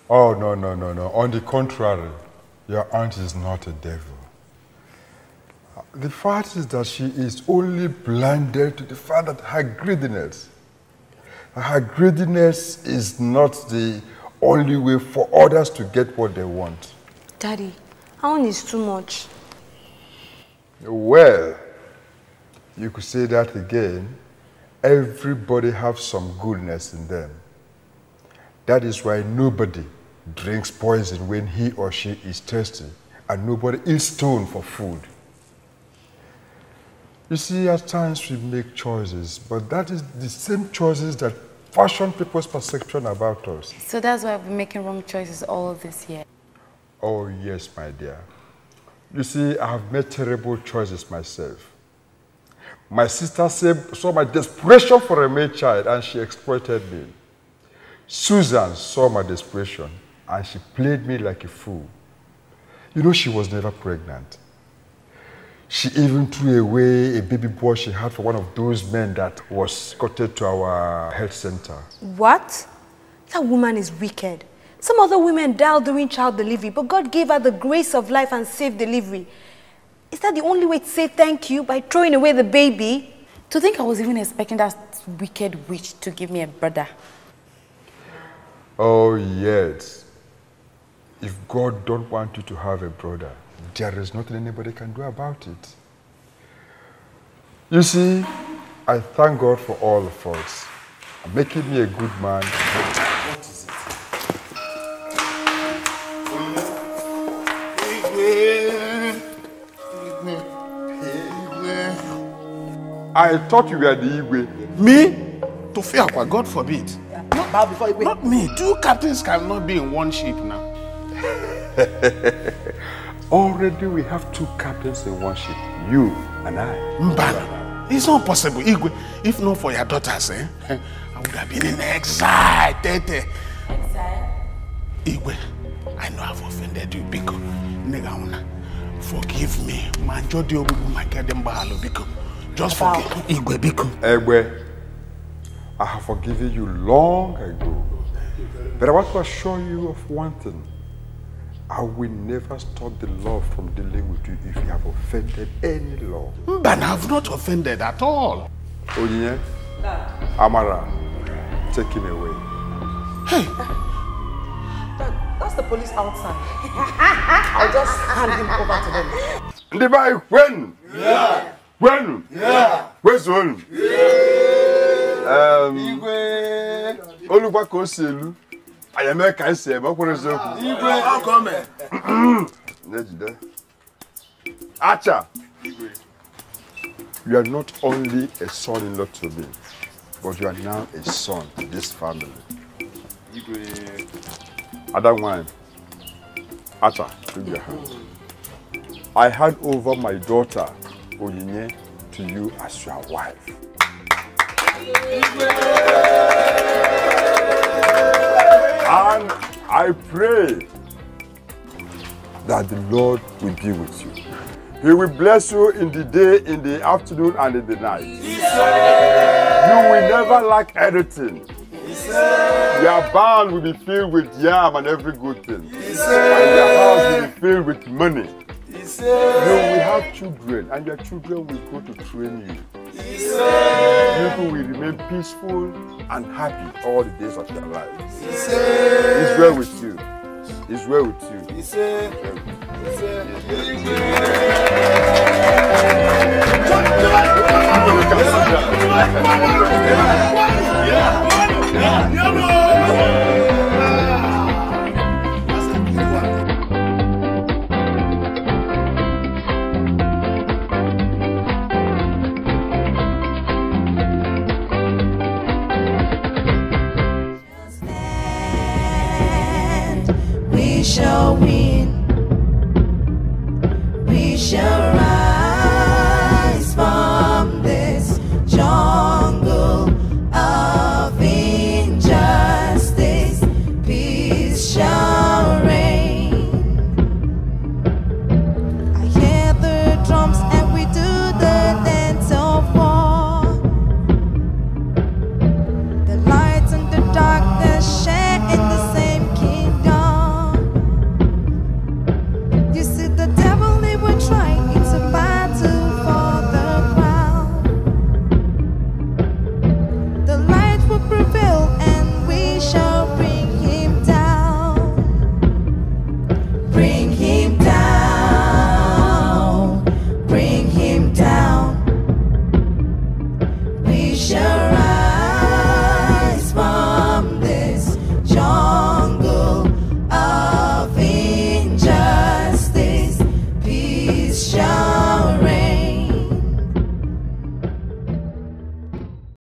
Oh, no. On the contrary, your aunt is not a devil. The fact is that she is only blinded to the fact that her greediness is not the only way for others to get what they want. Daddy, her own is too much. Well, you could say that again. Everybody has some goodness in them. That is why nobody drinks poison when he or she is thirsty, and nobody eats stone for food. You see, at times we make choices, but that is the same choices that fashion people's perception about us. So that's why I've been making wrong choices all this year. Oh, yes, my dear. You see, I have made terrible choices myself. My sister saw my desperation for a male child and she exploited me. Susan saw my desperation and she played me like a fool. You know, she was never pregnant. She even threw away a baby boy she had for one of those men that was escorted to our health center. What? That woman is wicked. Some other women die during child delivery, but God gave her the grace of life and safe delivery. Is that the only way to say thank you, by throwing away the baby? To think I was even expecting that wicked witch to give me a brother. Oh, yes. If God don't want you to have a brother, there is nothing anybody can do about it. You see, I thank God for all of us, making me a good man. What is it? I thought you were the Igwe. Me? To fear, God forbid. Not me. Two captains cannot be in one ship now. Already we have two captains in one ship, you and I. Mbana, it's not possible, Igwe. If not for your daughters, I would have been in exile. Exile? Igwe, I know I've offended you, Biko. Forgive me. Just forgive me, Igwe, Biko. Egwe, I have forgiven you long ago. But I want to assure you of one thing. I will never stop the law from dealing with you if you have offended any law. But I have not offended at all. Onyinye, Amara, take him away. Hey! That's the police outside. I'll just hand him over to them. Ndibai, when? Yeah. When? Yeah. Where's one? Yeah. Olubako Selu. I am a can say, but what is it? How come? Acha, you are not only a son-in-law to me, but you are now a son to this family. Adam wine. Acha, bring your hand. I hand over my daughter, Onyinye, to you as your wife. And I pray that the Lord will be with you. He will bless you in the day, in the afternoon, and in the night. You will never lack anything. Your barn will be filled with yam and every good thing. And your house will be filled with money. You will have children, and your children will go to train you. People will remain peaceful and happy all the days of your life. It's well with you. It's well with you. We shall win. We shall rise from this jungle of injustice. Peace shall reign. I hear the drums and we do the dance of war. The light and the darkness share in the same kingdom. You see the devil, he will try